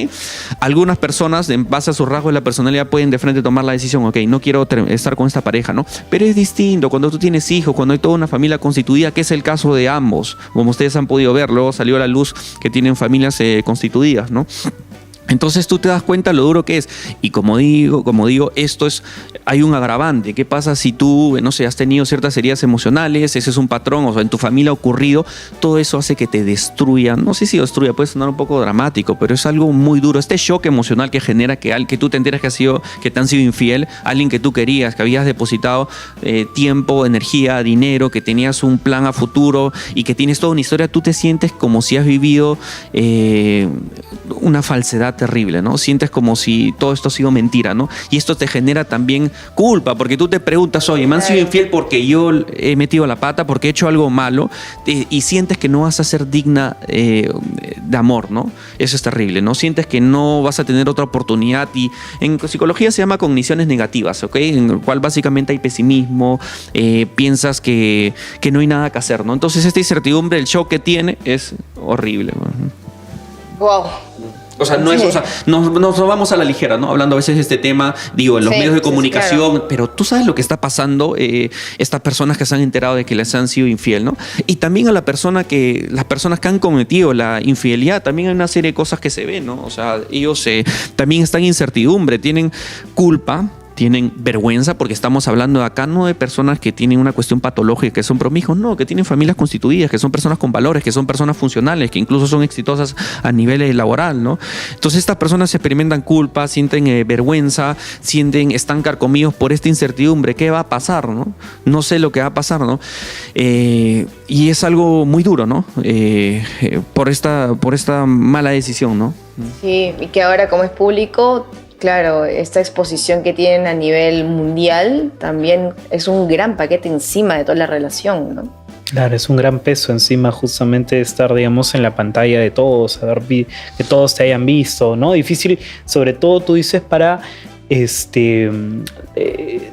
Algunas personas, en base a sus rasgos de la personalidad, pueden de frente tomar la decisión, ok, no quiero estar con esta pareja, ¿no? Pero es distinto cuando tú tienes hijos, cuando hay toda una familia constituida, que es el caso de ambos, como ustedes han podido ver. Luego salió a la luz que tienen familias constituidas, ¿no? Entonces tú te das cuenta lo duro que es. Y como digo, hay un agravante. ¿Qué pasa si tú, no sé, has tenido ciertas heridas emocionales? Ese es un patrón, o sea, en tu familia ha ocurrido. Todo eso hace que te destruyan. No sé si destruya, puede sonar un poco dramático, pero es algo muy duro. Este shock emocional que genera que tú te enteras que te han sido infiel, alguien que tú querías, que habías depositado tiempo, energía, dinero, que tenías un plan a futuro y que tienes toda una historia, tú te sientes como si has vivido una falsedad terrible, ¿no? Sientes como si todo esto ha sido mentira, ¿no? Y esto te genera también culpa, porque tú te preguntas, oye, me han sido infiel porque yo he metido la pata, porque he hecho algo malo, y sientes que no vas a ser digna de amor, ¿no? Eso es terrible, ¿no? Sientes que no vas a tener otra oportunidad, y en psicología se llama cogniciones negativas, ¿ok? En el cual básicamente hay pesimismo, piensas que no hay nada que hacer, ¿no? Entonces esta incertidumbre, el shock que tiene es horrible, ¿no? Wow. O sea, nos vamos a la ligera, ¿no? Hablando a veces de este tema, digo, en los medios de comunicación, claro. Pero tú sabes lo que está pasando, estas personas que se han enterado de que les han sido infiel, ¿no? Y también a las personas que han cometido la infidelidad, también hay una serie de cosas que se ven, ¿no? O sea, ellos también están en incertidumbre, tienen culpa, tienen vergüenza, porque estamos hablando acá no de personas que tienen una cuestión patológica, que son promiscuos, no, que tienen familias constituidas, que son personas con valores, que son personas funcionales, que incluso son exitosas a nivel laboral, ¿no? Entonces estas personas experimentan culpa, sienten vergüenza, están carcomidos por esta incertidumbre. ¿Qué va a pasar, no? No sé lo que va a pasar, ¿no? Y es algo muy duro, ¿no? Por esta mala decisión, ¿no? Sí, y que ahora como es público Claro, esta exposición que tienen a nivel mundial también es un gran paquete encima de toda la relación, ¿no? Claro, es un gran peso encima justamente de estar, digamos, en la pantalla de todos, que todos te hayan visto, ¿no? Difícil, sobre todo tú dices para,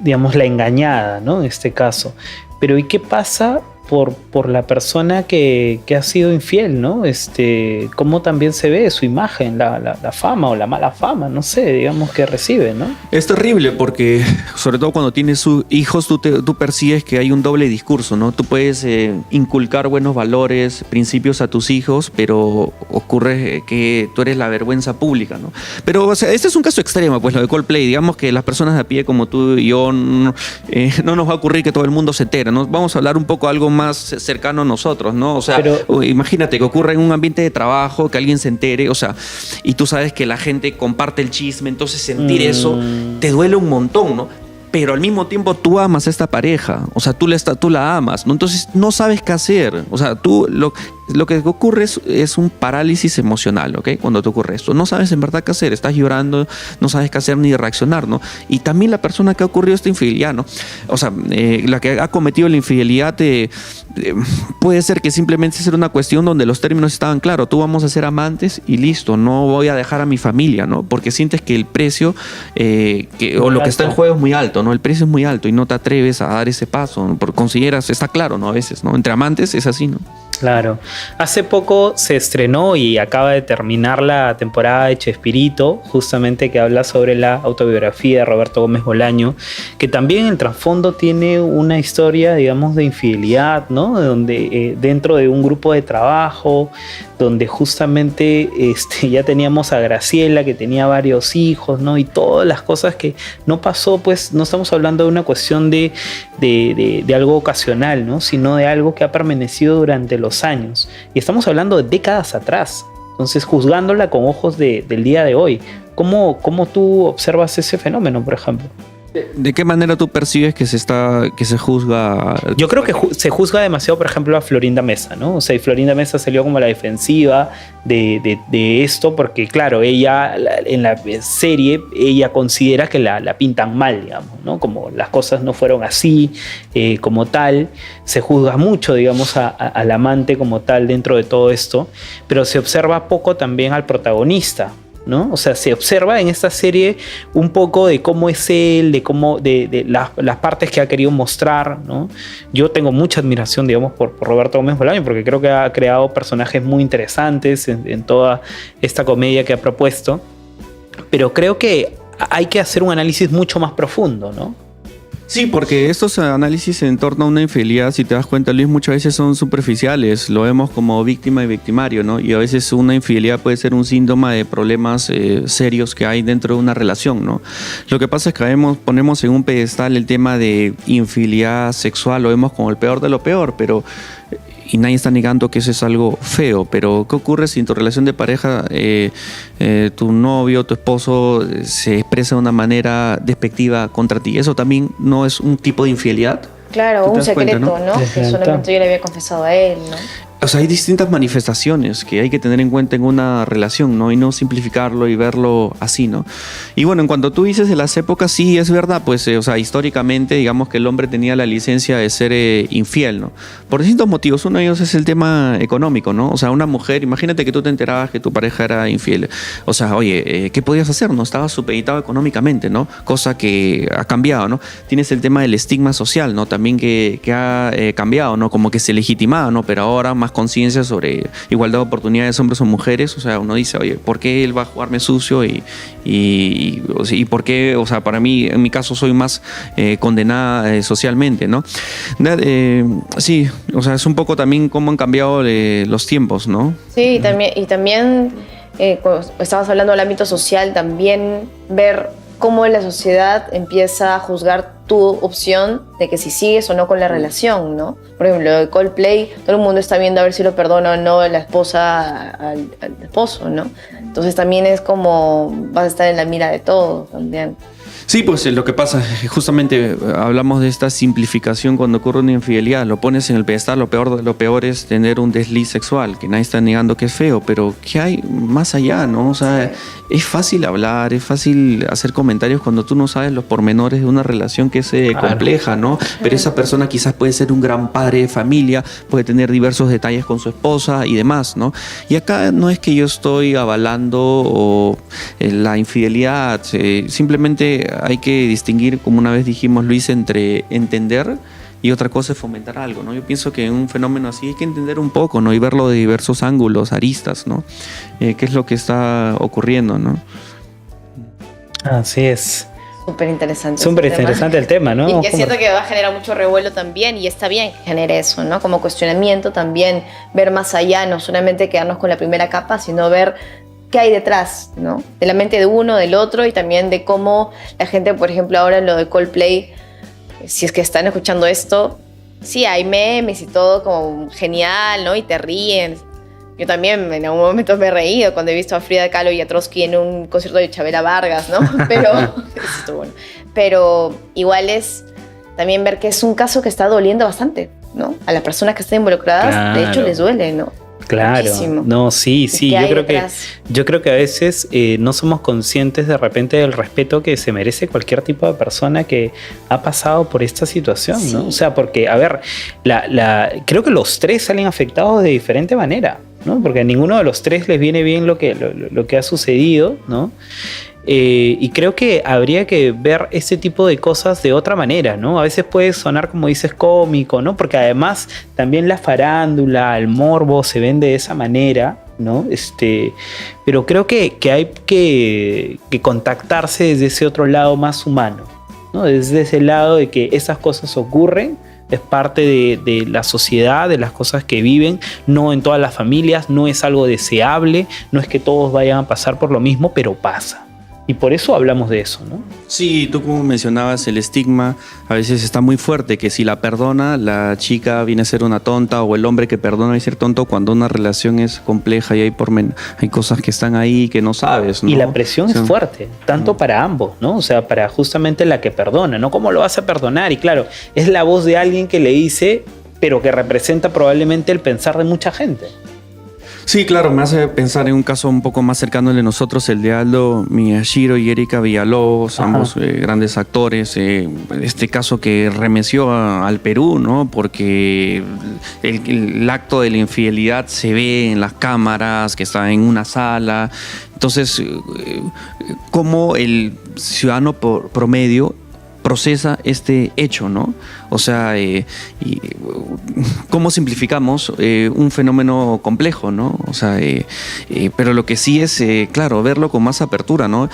digamos, la engañada, ¿no? En este caso. Pero ¿y qué pasa por la persona que ha sido infiel, ¿no? Cómo también se ve su imagen, la fama o la mala fama, no sé, digamos, que recibe, ¿no? Es terrible porque, sobre todo cuando tienes hijos, tú percibes que hay un doble discurso, ¿no? Tú puedes inculcar buenos valores, principios a tus hijos, pero ocurre que tú eres la vergüenza pública, ¿no? Pero, o sea, este es un caso extremo, pues, lo de Coldplay. Digamos que las personas de a pie como tú y yo, no nos va a ocurrir que todo el mundo se entere, ¿no? Vamos a hablar un poco algo más cercano a nosotros, ¿no? O sea, imagínate que ocurra en un ambiente de trabajo, que alguien se entere, o sea, y tú sabes que la gente comparte el chisme, entonces sentir eso te duele un montón, ¿no? Pero al mismo tiempo tú amas a esta pareja, o sea, tú la amas, ¿no? Entonces no sabes qué hacer, o sea, lo que ocurre es un parálisis emocional, ¿ok? Cuando te ocurre esto, no sabes en verdad qué hacer, estás llorando, no sabes qué hacer ni reaccionar, ¿no? Y también la persona que ha ocurrido esta infidelidad, ¿no? O sea, la que ha cometido la infidelidad puede ser que simplemente sea una cuestión donde los términos estaban claros, tú vamos a ser amantes y listo, no voy a dejar a mi familia, ¿no? Porque sientes que el precio o lo que está en juego es muy alto, ¿no? El precio es muy alto y no te atreves a dar ese paso, ¿no? Porque consideras, está claro, ¿no? A veces, ¿no? Entre amantes es así, ¿no? Claro. Hace poco se estrenó y acaba de terminar la temporada de Chespirito, justamente que habla sobre la autobiografía de Roberto Gómez Bolaño, que también en el trasfondo tiene una historia, digamos, de infidelidad, ¿no? Donde dentro de un grupo de trabajo, donde justamente ya teníamos a Graciela, que tenía varios hijos, ¿no? Y todas las cosas que no pasó, pues no estamos hablando de una cuestión de algo ocasional, ¿no? Sino de algo que ha permanecido durante los años. Y estamos hablando de décadas atrás. Entonces, juzgándola con ojos del día de hoy, ¿cómo tú observas ese fenómeno, por ejemplo? ¿De qué manera tú percibes que se juzga? Yo creo que se juzga demasiado, por ejemplo, a Florinda Mesa, ¿no? O sea, y Florinda Mesa salió como a la defensiva de esto, porque claro, ella en la serie, ella considera que la pintan mal, digamos, ¿no? Como las cosas no fueron así, como tal. Se juzga mucho, digamos, al amante como tal dentro de todo esto, pero se observa poco también al protagonista, ¿no? O sea, se observa en esta serie un poco de cómo es él, de las partes que ha querido mostrar, ¿no? Yo tengo mucha admiración, digamos, por Roberto Gómez Bolaño, porque creo que ha creado personajes muy interesantes en toda esta comedia que ha propuesto, pero creo que hay que hacer un análisis mucho más profundo, ¿no? Sí, porque estos análisis en torno a una infidelidad, si te das cuenta, Luis, muchas veces son superficiales. Lo vemos como víctima y victimario, ¿no? Y a veces una infidelidad puede ser un síntoma de problemas serios que hay dentro de una relación, ¿no? Lo que pasa es que ponemos en un pedestal el tema de infidelidad sexual, lo vemos como el peor de lo peor, pero... Y nadie está negando que eso es algo feo, pero ¿qué ocurre si en tu relación de pareja tu novio, tu esposo se expresa de una manera despectiva contra ti? ¿Eso también no es un tipo de infidelidad? Claro, un secreto, cuenta, ¿no? Que solamente yo le había confesado a él, ¿no? O sea, hay distintas manifestaciones que hay que tener en cuenta en una relación, ¿no? Y no simplificarlo y verlo así, ¿no? Y bueno, en cuanto tú dices de las épocas, sí, es verdad, pues, o sea, históricamente, digamos que el hombre tenía la licencia de ser infiel, ¿no? Por distintos motivos. Uno de ellos es el tema económico, ¿no? O sea, una mujer, imagínate que tú te enterabas que tu pareja era infiel. O sea, oye, ¿qué podías hacer? No estabas supeditado económicamente, ¿no? Cosa que ha cambiado, ¿no? Tienes el tema del estigma social, ¿no? También que ha cambiado, ¿no? Como que se legitimaba, ¿no? Pero ahora más conciencia sobre igualdad de oportunidades hombres o mujeres. O sea, uno dice, oye, ¿por qué él va a jugarme sucio? Y por qué, o sea, para mí, en mi caso, soy más condenada socialmente, ¿no? Sí, o sea, es un poco también cómo han cambiado los tiempos, ¿no? Sí, y también cuando estabas hablando del ámbito social, también ver cómo la sociedad empieza a juzgar tu opción de que si sigues o no con la relación, ¿no? Por ejemplo, lo de Coldplay, todo el mundo está viendo a ver si lo perdona o no la esposa al esposo, ¿no? Entonces también es como vas a estar en la mira de todos también. Sí, pues lo que pasa, justamente hablamos de esta simplificación cuando ocurre una infidelidad, lo pones en el pedestal, lo peor de lo peor es tener un desliz sexual, que nadie está negando que es feo, pero ¿qué hay más allá, no? O sea, es fácil hablar, es fácil hacer comentarios cuando tú no sabes los pormenores de una relación que es compleja, ¿no? Pero esa persona quizás puede ser un gran padre de familia, puede tener diversos detalles con su esposa y demás, ¿no? Y acá no es que yo estoy avalando la infidelidad, simplemente hay que distinguir, como una vez dijimos, Luis, entre entender y otra cosa es fomentar algo, ¿no? Yo pienso que en un fenómeno así hay que entender un poco, ¿no? Y verlo de diversos ángulos, aristas, ¿no? ¿Qué es lo que está ocurriendo, no? Así es. Súper interesante. Súper interesante el tema, ¿no? Y que siento que va a generar mucho revuelo también, y está bien que genere eso, ¿no? Como cuestionamiento también, ver más allá, no solamente quedarnos con la primera capa, sino ver qué hay detrás, ¿no? De la mente de uno, del otro, y también de cómo la gente, por ejemplo, ahora en lo de Coldplay, si es que están escuchando esto, sí, hay memes y todo como genial, ¿no? Y te ríen. Yo también en algún momento me he reído cuando he visto a Frida Kahlo y a Trotsky en un concierto de Chabela Vargas, ¿no? Pero, esto, bueno, pero igual es también ver que es un caso que está doliendo bastante, ¿no? A las personas que están involucradas, claro, de hecho les duele, ¿no? Claro, muchísimo. No, sí, yo creo que a veces no somos conscientes de repente del respeto que se merece cualquier tipo de persona que ha pasado por esta situación, sí, ¿no? O sea, porque, a ver, creo que los tres salen afectados de diferente manera, ¿no? Porque a ninguno de los tres les viene bien lo que ha sucedido, ¿no? Y creo que habría que ver ese tipo de cosas de otra manera, ¿no? A veces puede sonar, como dices, cómico, ¿no? Porque además también la farándula, el morbo se ven de esa manera, ¿no? Pero creo que hay que contactarse desde ese otro lado más humano, ¿no? Desde ese lado de que esas cosas ocurren, es parte de la sociedad, de las cosas que viven, no en todas las familias, no es algo deseable, no es que todos vayan a pasar por lo mismo, pero pasa. Y por eso hablamos de eso, ¿no? Sí, tú como mencionabas, el estigma a veces está muy fuerte, que si la perdona, la chica viene a ser una tonta, o el hombre que perdona a ser tonto, cuando una relación es compleja y hay cosas que están ahí que no sabes, ¿no? Y la presión es fuerte, tanto para ambos, ¿no? O sea, para justamente la que perdona, ¿no? ¿Cómo lo vas a perdonar? Y claro, es la voz de alguien que le dice, pero que representa probablemente el pensar de mucha gente. Sí, claro, me hace pensar en un caso un poco más cercano al de nosotros, el de Aldo Miyashiro y Erika Villalobos, ambos grandes actores. Este caso que remeció al Perú, ¿no? Porque el acto de la infidelidad se ve en las cámaras, que está en una sala. Entonces, ¿cómo el ciudadano promedio procesa este hecho, ¿no? O sea, ¿cómo simplificamos un fenómeno complejo, ¿no? O sea, pero lo que sí es, claro, verlo con más apertura, ¿no?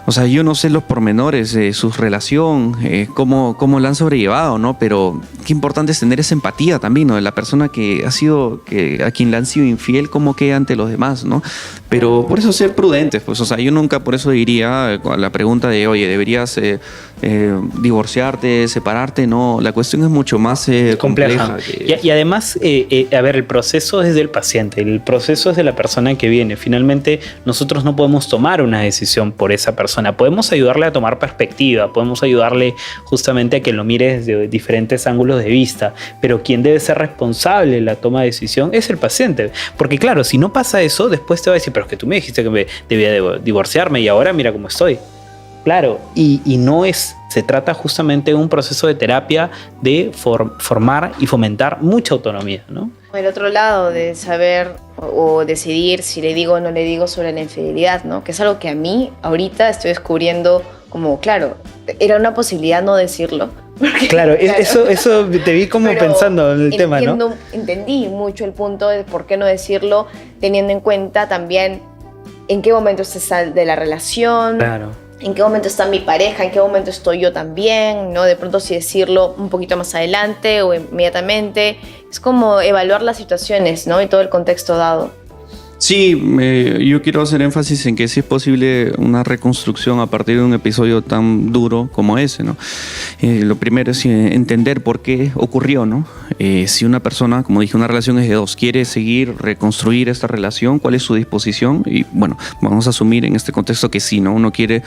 O sea, yo no sé los pormenores de su relación, cómo la han sobrellevado, ¿no? Pero qué importante es tener esa empatía también, ¿no? De la persona a quien le han sido infiel, cómo queda ante los demás, ¿no? Pero por eso ser prudentes, pues, o sea, yo nunca por eso diría a la pregunta de, oye, ¿deberías divorciarte, separarte? No, la cuestión es mucho más compleja. Y además, a ver, el proceso es del paciente, el proceso es de la persona que viene. Finalmente, nosotros no podemos tomar una decisión por esa persona. Podemos ayudarle a tomar perspectiva, podemos ayudarle justamente a que lo mire desde diferentes ángulos de vista, pero quien debe ser responsable de la toma de decisión es el paciente. Porque claro, si no pasa eso, después te va a decir, pero es que tú me dijiste que me debía divorciarme y ahora mira cómo estoy. Claro, y no se trata justamente de un proceso de terapia de formar y fomentar mucha autonomía, ¿no? El otro lado de saber o decidir si le digo o no le digo sobre la infidelidad, ¿no? Que es algo que a mí ahorita estoy descubriendo como, claro, era una posibilidad no decirlo. Porque, claro, eso te vi como pensando en el tema, ¿no? Entendí mucho el punto de por qué no decirlo, teniendo en cuenta también en qué momento se sale de la relación. Claro. En qué momento está mi pareja, en qué momento estoy yo también, ¿no? De pronto si decirlo un poquito más adelante o inmediatamente. Es como evaluar las situaciones, ¿no? Y todo el contexto dado. Sí, yo quiero hacer énfasis en que sí es posible una reconstrucción a partir de un episodio tan duro como ese, ¿no? Lo primero es entender por qué ocurrió, ¿no? Si una persona, como dije, una relación es de dos, quiere seguir, reconstruir esta relación, ¿cuál es su disposición? Y bueno, vamos a asumir en este contexto que sí, ¿no? Uno quiere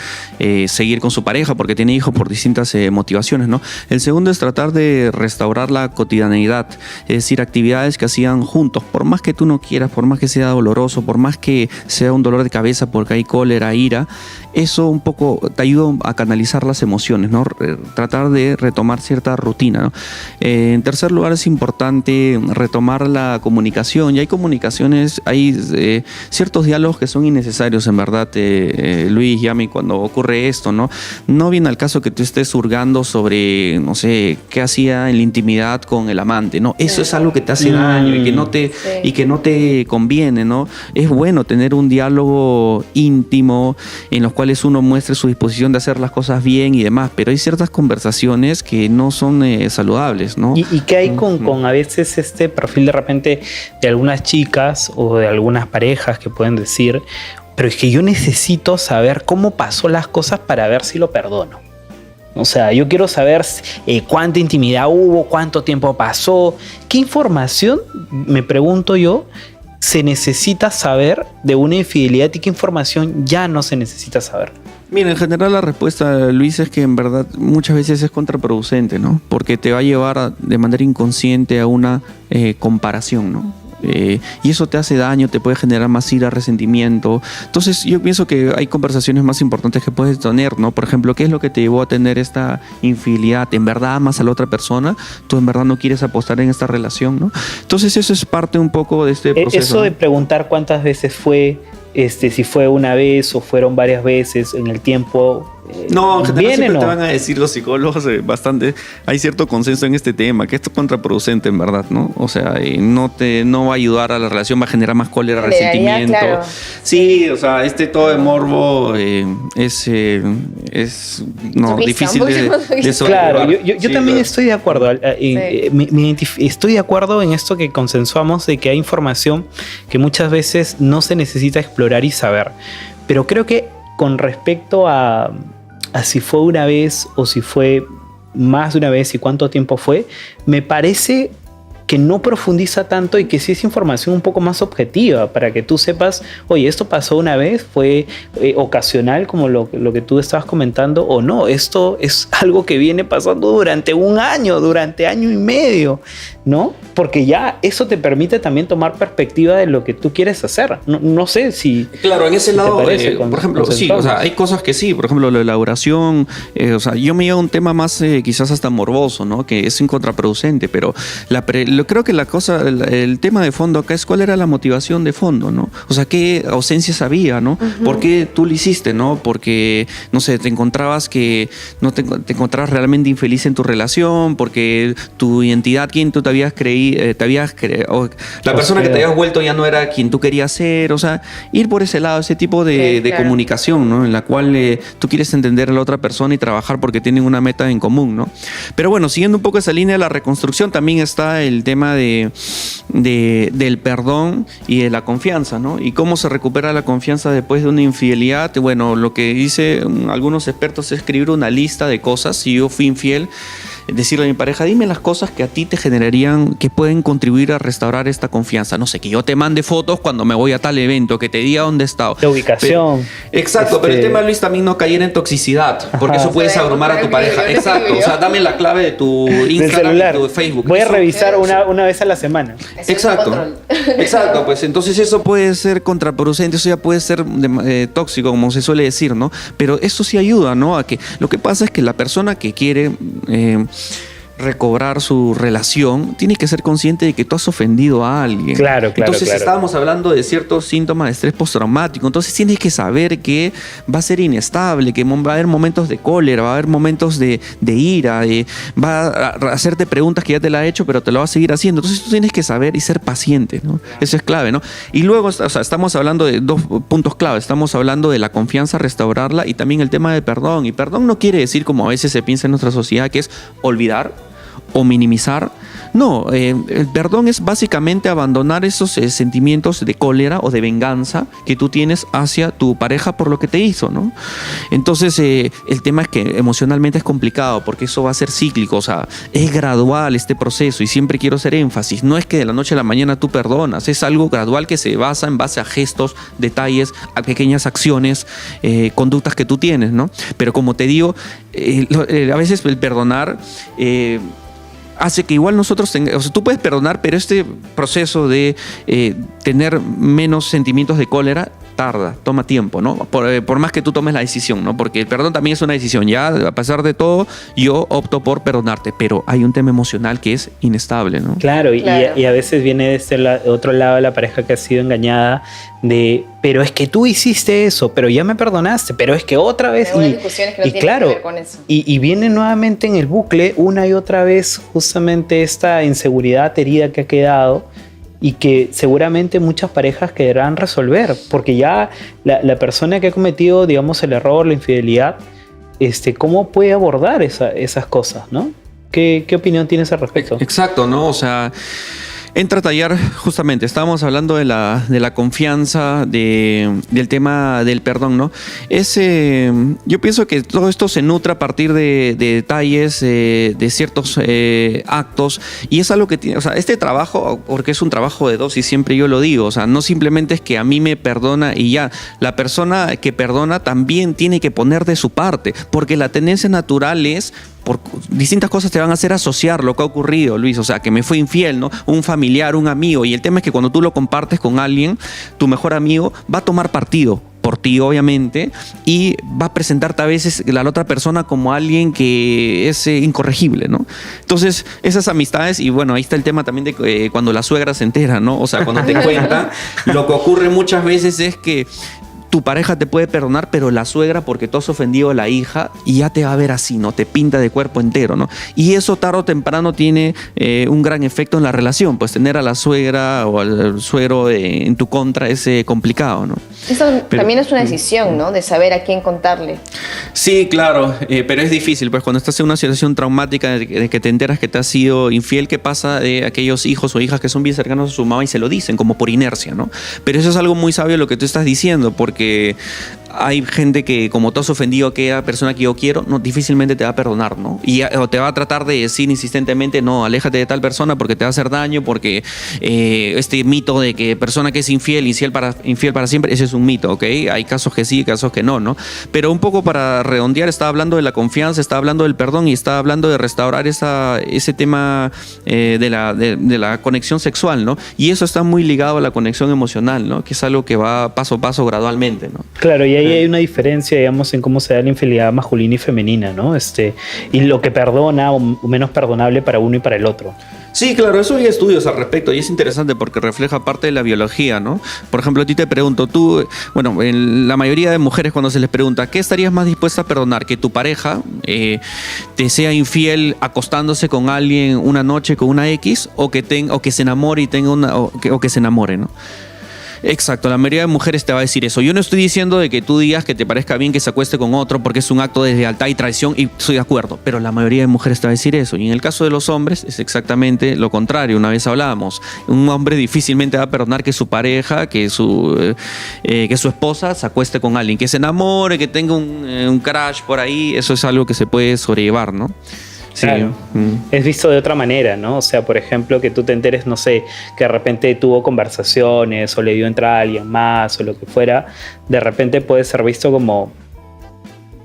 seguir con su pareja porque tiene hijos por distintas motivaciones, ¿no? El segundo es tratar de restaurar la cotidianeidad, es decir, actividades que hacían juntos, por más que tú no quieras, por más que sea doloroso, por más que sea un dolor de cabeza porque hay cólera, ira, eso un poco te ayuda a canalizar las emociones, ¿no? Tratar de retomar cierta rutina, ¿no? En tercer lugar, es importante retomar la comunicación. Y hay comunicaciones, hay ciertos diálogos que son innecesarios, en verdad, Luis, Yami, cuando ocurre esto, ¿no? No viene al caso que tú estés hurgando sobre, no sé, qué hacía en la intimidad con el amante, ¿no? Eso es algo que te hace daño y que no te conviene, ¿no? Es bueno tener un diálogo íntimo en los cuales uno muestre su disposición de hacer las cosas bien y demás, pero hay ciertas conversaciones que no son saludables, ¿no? ¿Y qué hay con a veces este perfil de repente de algunas chicas o de algunas parejas que pueden decir, pero es que yo necesito saber cómo pasó las cosas para ver si lo perdono? O sea, yo quiero saber cuánta intimidad hubo, cuánto tiempo pasó, qué información, me pregunto yo, se necesita saber de una infidelidad y qué información ya no se necesita saber. Mira, en general la respuesta, Luis, es que en verdad muchas veces es contraproducente, ¿no? Porque te va a llevar de manera inconsciente a una comparación, ¿no? Y eso te hace daño, te puede generar más ira, resentimiento. Entonces yo pienso que hay conversaciones más importantes que puedes tener, ¿no? Por ejemplo, ¿qué es lo que te llevó a tener esta infidelidad? ¿En verdad amas a la otra persona? ¿Tú en verdad no quieres apostar en esta relación, no? Entonces eso es parte un poco de este proceso. Eso de preguntar cuántas veces fue, si fue una vez o fueron varias veces en el tiempo. No, en general siempre ¿no? te van a decir los psicólogos bastante, hay cierto consenso en este tema, que esto es contraproducente en verdad, ¿no? O sea, no va a ayudar a la relación, va a generar más cólera, resentimiento. Claro. Sí, o sea, todo de morbo es difícil de sobrellevar. Claro, yo también estoy de acuerdo. Estoy de acuerdo en esto que consensuamos de que hay información que muchas veces no se necesita explorar y saber. Pero creo que con respecto a si fue una vez o si fue más de una vez y cuánto tiempo fue, me parece que no profundiza tanto y que sí es información un poco más objetiva para que tú sepas, oye, esto pasó una vez, fue ocasional como lo que tú estabas comentando o no, esto es algo que viene pasando durante un año, durante año y medio, ¿no? Porque ya eso te permite también tomar perspectiva de lo que tú quieres hacer. No sé si... Claro, en ese lado, por ejemplo, con sí, o sea, hay cosas que sí, por ejemplo, la elaboración, o sea, yo me llevo a un tema más quizás hasta morboso, ¿no? Que es contraproducente, pero creo que el tema de fondo acá es cuál era la motivación de fondo, ¿no? O sea, qué ausencias había, ¿no? Uh-huh. ¿Por qué tú lo hiciste, no? Porque, no sé, te encontrabas realmente infeliz en tu relación, porque tu identidad, quien tú te habías creído, la persona que te habías vuelto ya no era quien tú querías ser, o sea, ir por ese lado, ese tipo de comunicación, ¿no? En la cual tú quieres entender a la otra persona y trabajar porque tienen una meta en común, ¿no? Pero bueno, siguiendo un poco esa línea de la reconstrucción, también está el tema del perdón y de la confianza, ¿no? Y cómo se recupera la confianza después de una infidelidad. Bueno, lo que dicen algunos expertos es escribir una lista de cosas. Si yo fui infiel, decirle a mi pareja, dime las cosas que a ti te generarían, que pueden contribuir a restaurar esta confianza. No sé, que yo te mande fotos cuando me voy a tal evento, que te diga dónde he estado. La ubicación. Exacto, pero el tema, Luis, también no caer en toxicidad, porque eso puedes abrumar a tu pareja. Exacto, o sea, dame la clave de tu Instagram y tu Facebook. Voy a revisar una vez a la semana. Exacto, pues entonces eso puede ser contraproducente, eso ya puede ser tóxico, como se suele decir, ¿no? Pero eso sí ayuda, ¿no? A que lo que pasa es que la persona que quiere recobrar su relación, tiene que ser consciente de que tú has ofendido a alguien. Claro. Entonces estábamos hablando de ciertos síntomas de estrés postraumático. Entonces tienes que saber que va a ser inestable, que va a haber momentos de cólera, va a haber momentos de ira, va a hacerte preguntas que ya te la ha hecho, pero te lo va a seguir haciendo. Entonces tú tienes que saber y ser paciente, ¿no? Eso es clave, ¿no? Y luego, o sea, estamos hablando de dos puntos clave. Estamos hablando de la confianza, restaurarla, y también el tema de perdón. Y perdón no quiere decir, como a veces se piensa en nuestra sociedad, que es olvidar o minimizar No, el perdón es básicamente abandonar esos sentimientos de cólera o de venganza que tú tienes hacia tu pareja por lo que te hizo, ¿no? Entonces, el tema es que emocionalmente es complicado porque eso va a ser cíclico, o sea, es gradual este proceso y siempre quiero hacer énfasis. No es que de la noche a la mañana tú perdonas, es algo gradual que se basa en base a gestos, detalles, a pequeñas acciones, conductas que tú tienes, ¿no? Pero como te digo, a veces el perdonar hace que igual nosotros o sea, tú puedes perdonar, pero este proceso de tener menos sentimientos de cólera tarda, toma tiempo, ¿no? Por más que tú tomes la decisión, ¿no? Porque el perdón también es una decisión. Ya, a pesar de todo, yo opto por perdonarte, pero hay un tema emocional que es inestable, ¿no? Claro. Y a veces viene de este otro lado de la pareja que ha sido engañada pero es que tú hiciste eso, pero ya me perdonaste, pero es que otra vez... Hay discusiones que no tienen que ver con eso. Y viene nuevamente en el bucle una y otra vez justamente esta inseguridad herida que ha quedado y que seguramente muchas parejas querrán resolver, porque ya la persona que ha cometido, digamos, el error, la infidelidad, ¿cómo puede abordar esas cosas, ¿no? ¿Qué opinión tienes al respecto? Exacto, ¿no? O sea, entra a tallar, justamente, estábamos hablando de la confianza, del tema del perdón, ¿no? Yo pienso que todo esto se nutre a partir de detalles, de ciertos actos, y es algo que tiene, o sea, este trabajo, porque es un trabajo de dos, y siempre yo lo digo, o sea, no simplemente es que a mí me perdona y ya, la persona que perdona también tiene que poner de su parte, porque la tendencia natural es, por distintas cosas te van a hacer asociar lo que ha ocurrido, Luis, o sea, que me fue infiel, ¿no? Un familiar, un amigo, y el tema es que cuando tú lo compartes con alguien, tu mejor amigo va a tomar partido por ti, obviamente, y va a presentarte a veces a la otra persona como alguien que es incorregible, ¿no? Entonces, esas amistades, y bueno, ahí está el tema también de cuando la suegra se entera, ¿no? O sea, cuando te cuenta, lo que ocurre muchas veces es que tu pareja te puede perdonar, pero la suegra, porque tú has ofendido a la hija, y ya te va a ver así, ¿no? Te pinta de cuerpo entero, ¿no? Y eso tarde o temprano tiene un gran efecto en la relación, pues tener a la suegra o al suegro en tu contra es complicado, ¿no? Eso también es una decisión, ¿no? De saber a quién contarle. Sí, claro, pero es difícil, pues cuando estás en una situación traumática de que te enteras que te has sido infiel, ¿qué pasa de aquellos hijos o hijas que son bien cercanos a su mamá y se lo dicen, como por inercia, ¿no? Pero eso es algo muy sabio lo que tú estás diciendo, porque hay gente que, como tú has ofendido a aquella persona que yo quiero, no, difícilmente te va a perdonar, ¿no? O te va a tratar de decir insistentemente, no, aléjate de tal persona porque te va a hacer daño, porque este mito de que persona que es infiel para siempre, ese es un mito, ¿ok? Hay casos que sí, casos que no, ¿no? Pero un poco para redondear, estaba hablando de la confianza, estaba hablando del perdón y estaba hablando de restaurar ese tema de la conexión sexual, ¿no? Y eso está muy ligado a la conexión emocional, ¿no? Que es algo que va paso a paso gradualmente, ¿no? Claro, y ahí hay una diferencia, digamos, en cómo se da la infidelidad masculina y femenina, ¿no? Y lo que perdona o menos perdonable para uno y para el otro. Sí, claro, eso hay estudios al respecto y es interesante porque refleja parte de la biología, ¿no? Por ejemplo, a ti te pregunto, en la mayoría de mujeres cuando se les pregunta, ¿qué estarías más dispuesta a perdonar? ¿Que tu pareja te sea infiel acostándose con alguien una noche con una X o que se enamore y tenga o que se enamore, ¿no? Exacto, la mayoría de mujeres te va a decir eso. Yo no estoy diciendo de que tú digas que te parezca bien que se acueste con otro porque es un acto de lealtad y traición, y estoy de acuerdo, pero la mayoría de mujeres te va a decir eso. Y en el caso de los hombres es exactamente lo contrario. Una vez hablábamos, un hombre difícilmente va a perdonar que su pareja, que su esposa se acueste con alguien, que se enamore, que tenga un crush por ahí. Eso es algo que se puede sobrellevar, ¿no? Sí. Claro. Es visto de otra manera, ¿no? O sea, por ejemplo, que tú te enteres, no sé, que de repente tuvo conversaciones o le dio entrada a alguien más o lo que fuera, de repente puede ser visto como,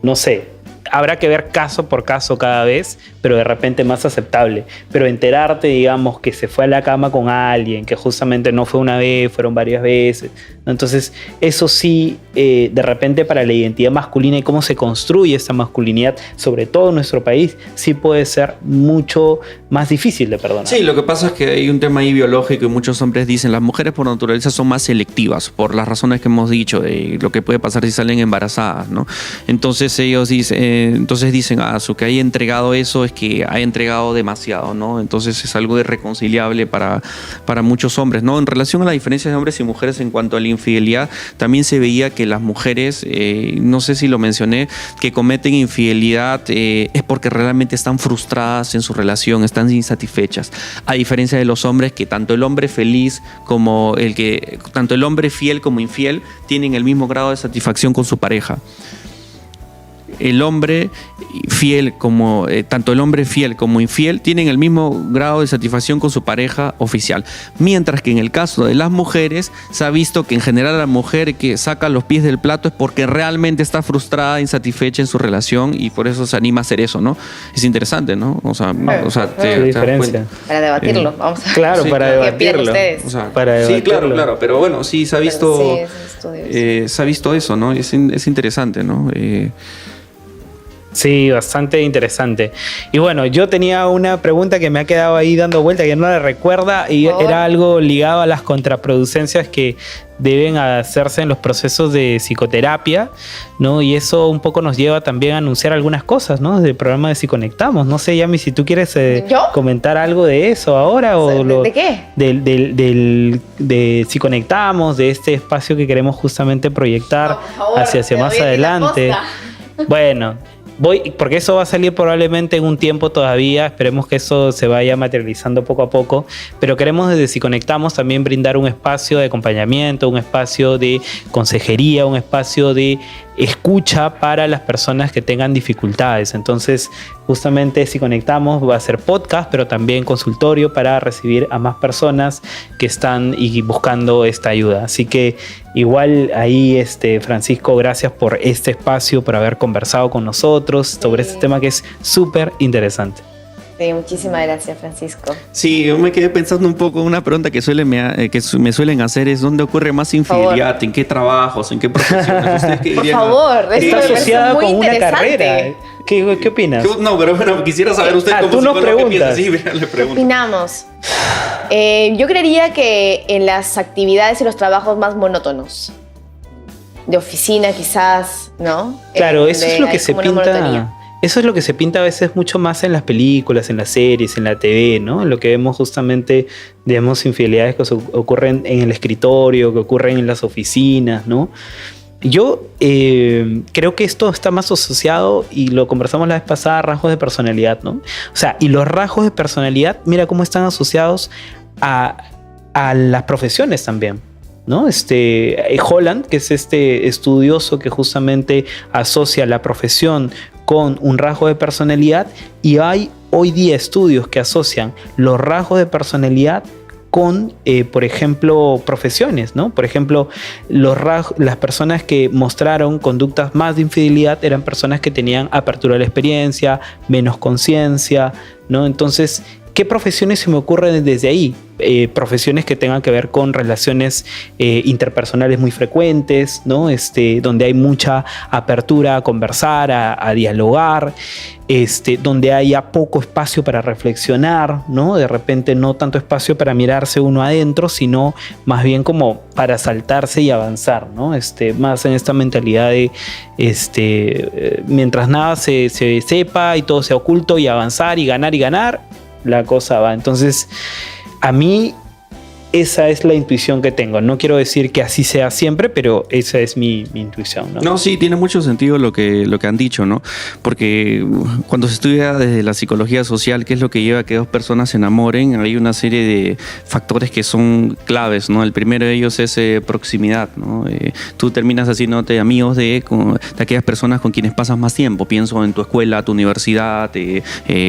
no sé, habrá que ver caso por caso cada vez, pero de repente más aceptable. Pero enterarte, digamos, que se fue a la cama con alguien, que justamente no fue una vez, fueron varias veces, ¿no? Entonces, eso sí, de repente para la identidad masculina y cómo se construye esta masculinidad, sobre todo en nuestro país, sí puede ser mucho más difícil de perdonar. Sí, lo que pasa es que hay un tema ahí biológico y muchos hombres dicen, las mujeres por naturaleza son más selectivas, por las razones que hemos dicho, de lo que puede pasar si salen embarazadas, ¿no? Entonces ellos dicen, Entonces dicen, su que haya entregado eso es que haya entregado demasiado, ¿no? Entonces es algo irreconciliable para muchos hombres, ¿no? En relación a la diferencia de hombres y mujeres en cuanto a la infidelidad, también se veía que las mujeres, no sé si lo mencioné, que cometen infidelidad es porque realmente están frustradas en su relación, están insatisfechas. A diferencia de los hombres, que tanto el hombre feliz como tanto el hombre fiel como infiel tienen el mismo grado de satisfacción con su pareja. El hombre fiel tanto el hombre fiel como infiel tienen el mismo grado de satisfacción con su pareja oficial. Mientras que en el caso de las mujeres se ha visto que en general la mujer que saca los pies del plato es porque realmente está frustrada, insatisfecha en su relación y por eso se anima a hacer eso, ¿no? Es interesante, ¿no? ¿Qué diferencia? Para debatirlo, vamos a Claro, para debatirlo. ¿Qué opinan ustedes? Para debatirlo. Sí, claro, pero bueno, sí se ha visto, se ha visto eso, ¿no? Es interesante, ¿no? Sí, bastante interesante. Y bueno, yo tenía una pregunta que me ha quedado ahí dando vuelta, que no la recuerda, y era algo ligado a las contraproducencias que deben hacerse en los procesos de psicoterapia, ¿no? Y eso un poco nos lleva también a anunciar algunas cosas, ¿no? Del programa de Si Conectamos. No sé, Yami, si tú quieres comentar algo de eso ahora o ¿De qué? De Si Conectamos, de este espacio que queremos justamente proyectar hacia más adelante. Bueno, porque eso va a salir probablemente en un tiempo todavía, esperemos que eso se vaya materializando poco a poco, pero queremos desde Si Conectamos también brindar un espacio de acompañamiento, un espacio de consejería, un espacio de escucha para las personas que tengan dificultades. Entonces, justamente Si Conectamos va a ser podcast, pero también consultorio para recibir a más personas que están buscando esta ayuda. Así que igual ahí, Francisco, gracias por este espacio, por haber conversado con nosotros sobre este tema que es súper interesante. Sí, muchísimas gracias, Francisco. Sí, yo me quedé pensando un poco, una pregunta que me suelen hacer es ¿dónde ocurre más infidelidad? ¿En qué trabajos? ¿En qué profesiones? ¿Ustedes qué dirían? Por favor, está asociada con una carrera. ¿Qué opinas? No, pero bueno, quisiera saber usted como tú nos preguntas. ¿qué piensa? Sí, le pregunto. ¿Qué opinamos? Yo creería que en las actividades y los trabajos más monótonos, de oficina quizás, ¿no? Claro, eso es lo que se pinta. Eso es lo que se pinta a veces mucho más en las películas, en las series, en la TV, ¿no? Lo que vemos justamente, digamos, infidelidades que ocurren en el escritorio, que ocurren en las oficinas, ¿no? Yo creo que esto está más asociado, y lo conversamos la vez pasada, a rasgos de personalidad, ¿no? O sea, y los rasgos de personalidad, mira cómo están asociados a las profesiones también, ¿no? Holland, que es este estudioso que justamente asocia la profesión con un rasgo de personalidad, y hay hoy día estudios que asocian los rasgos de personalidad con, por ejemplo, profesiones, ¿no? Por ejemplo, las personas que mostraron conductas más de infidelidad eran personas que tenían apertura a la experiencia, menos conciencia, ¿no? Entonces, ¿qué profesiones se me ocurren desde ahí? Profesiones que tengan que ver con relaciones interpersonales muy frecuentes, ¿no? Donde hay mucha apertura a conversar, a dialogar, donde haya poco espacio para reflexionar, ¿no? De repente no tanto espacio para mirarse uno adentro, sino más bien como para saltarse y avanzar, ¿no? Más en esta mentalidad de mientras nada se sepa y todo sea oculto, y avanzar y ganar, la cosa va. Entonces, a mí esa es la intuición que tengo. No quiero decir que así sea siempre, pero esa es mi intuición, ¿no? No, sí, tiene mucho sentido lo que han dicho, ¿no? Porque cuando se estudia desde la psicología social, qué es lo que lleva a que dos personas se enamoren, hay una serie de factores que son claves, ¿no? El primero de ellos es proximidad, ¿no? Tú terminas haciéndote amigos de aquellas personas con quienes pasas más tiempo. Pienso en tu escuela, tu universidad,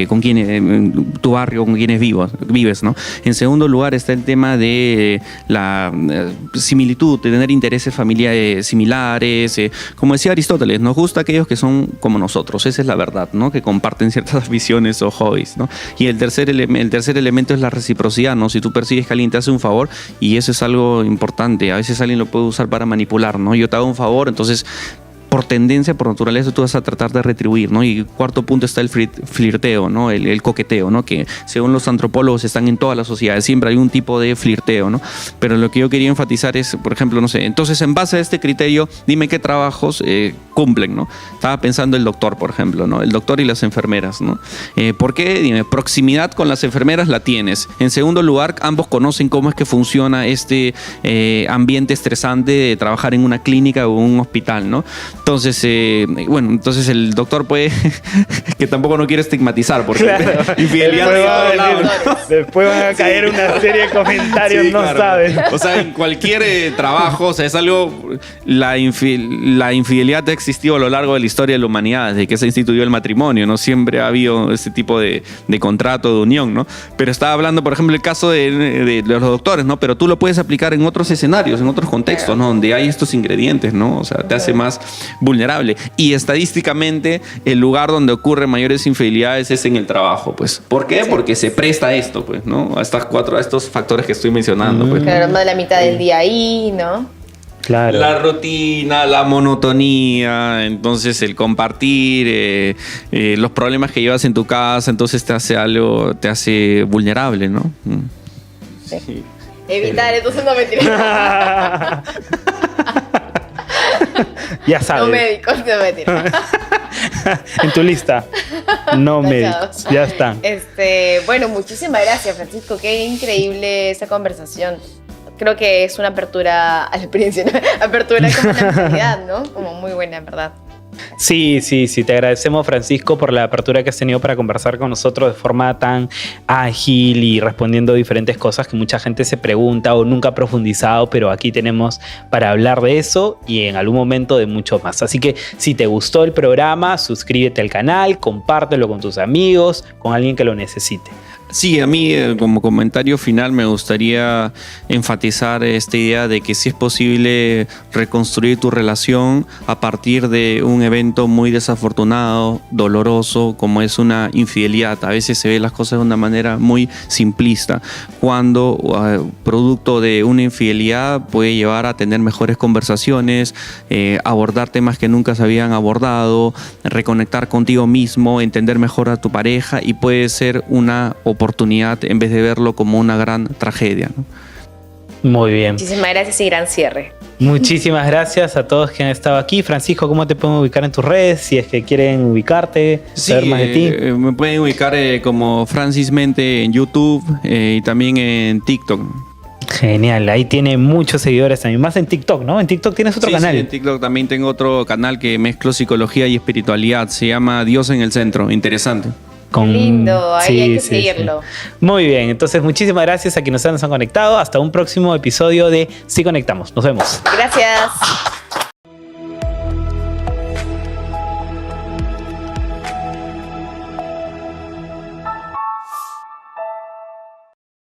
con quienes, tu barrio, con quienes vives, ¿no? En segundo lugar está el tema de la similitud, de tener intereses familiares similares. Como decía Aristóteles, nos gusta aquellos que son como nosotros, esa es la verdad, ¿no? Que comparten ciertas visiones o hobbies, ¿no? Y el tercer elemento es la reciprocidad, ¿no? Si tú persigues que alguien te hace un favor, y eso es algo importante, a veces alguien lo puede usar para manipular, ¿no? Yo te hago un favor, entonces por tendencia, por naturaleza, tú vas a tratar de retribuir, ¿no? Y cuarto punto está el flirteo, ¿no? El coqueteo, ¿no? Que según los antropólogos están en todas las sociedades, siempre hay un tipo de flirteo, ¿no? Pero lo que yo quería enfatizar es, por ejemplo, no sé, entonces en base a este criterio, dime qué trabajos cumplen, ¿no? Estaba pensando el doctor, por ejemplo, ¿no? El doctor y las enfermeras, ¿no? ¿Por qué? Dime, proximidad con las enfermeras la tienes. En segundo lugar, ambos conocen cómo es que funciona este ambiente estresante de trabajar en una clínica o un hospital, ¿no? Entonces, bueno, entonces el doctor puede, que tampoco no quiere estigmatizar, porque Claro. infidelidad de todos lados, ¿no? Después van a caer una serie de comentarios, Sí, no claro. saben. O sea, en cualquier trabajo, o sea, es algo. La infidelidad ha existido a lo largo de la historia de la humanidad, desde que se instituyó el matrimonio, ¿no? Siempre ha habido este tipo de contrato, de unión, ¿no? Pero estaba hablando, por ejemplo, el caso de los doctores, ¿no? Pero tú lo puedes aplicar en otros escenarios, en otros contextos, ¿no? Donde hay estos ingredientes, ¿no? O sea, te hace más vulnerable. Y estadísticamente, el lugar donde ocurren mayores infidelidades es en el trabajo, pues. ¿Por qué? Porque se presta a esto, pues, ¿no? A estos factores que estoy mencionando, pues. Claro, más de la mitad del día ahí, ¿no? Claro. La rutina, la monotonía, entonces el compartir, los problemas que llevas en tu casa, entonces te hace vulnerable, ¿no? Sí. Evitar, entonces no me tiré. Ya sabes. No médicos, no me tiré. En tu lista. No Tachados. médicos. Ya están. Bueno, muchísimas gracias, Francisco. Qué increíble esa conversación. Creo que es una apertura a la experiencia, ¿no? Apertura como a la mentalidad, ¿no? Como muy buena, en verdad. Sí, te agradecemos, Francisco, por la apertura que has tenido para conversar con nosotros de forma tan ágil y respondiendo diferentes cosas que mucha gente se pregunta o nunca ha profundizado, pero aquí tenemos para hablar de eso y en algún momento de mucho más. Así que si te gustó el programa, suscríbete al canal, compártelo con tus amigos, con alguien que lo necesite. Sí, a mí como comentario final me gustaría enfatizar esta idea de que sí es posible reconstruir tu relación a partir de un evento muy desafortunado, doloroso, como es una infidelidad. A veces se ven las cosas de una manera muy simplista, cuando producto de una infidelidad puede llevar a tener mejores conversaciones, abordar temas que nunca se habían abordado, reconectar contigo mismo, entender mejor a tu pareja, y puede ser una oportunidad en vez de verlo como una gran tragedia, ¿no? Muy bien. Muchísimas gracias y gran cierre. Muchísimas gracias a todos que han estado aquí. Francisco, ¿cómo te pueden ubicar en tus redes? Si es que quieren ubicarte, saber más de ti. Me pueden ubicar como Francis Mente en YouTube y también en TikTok. Genial, ahí tiene muchos seguidores también. Más en TikTok, ¿no? En TikTok tienes otro canal. Sí, en TikTok también tengo otro canal que mezclo psicología y espiritualidad. Se llama Dios en el Centro. Interesante. Lindo, ahí hay que seguirlo. Muy bien, entonces muchísimas gracias a quienes nos han conectado. Hasta un próximo episodio de Sí Conectamos. Nos vemos. Gracias.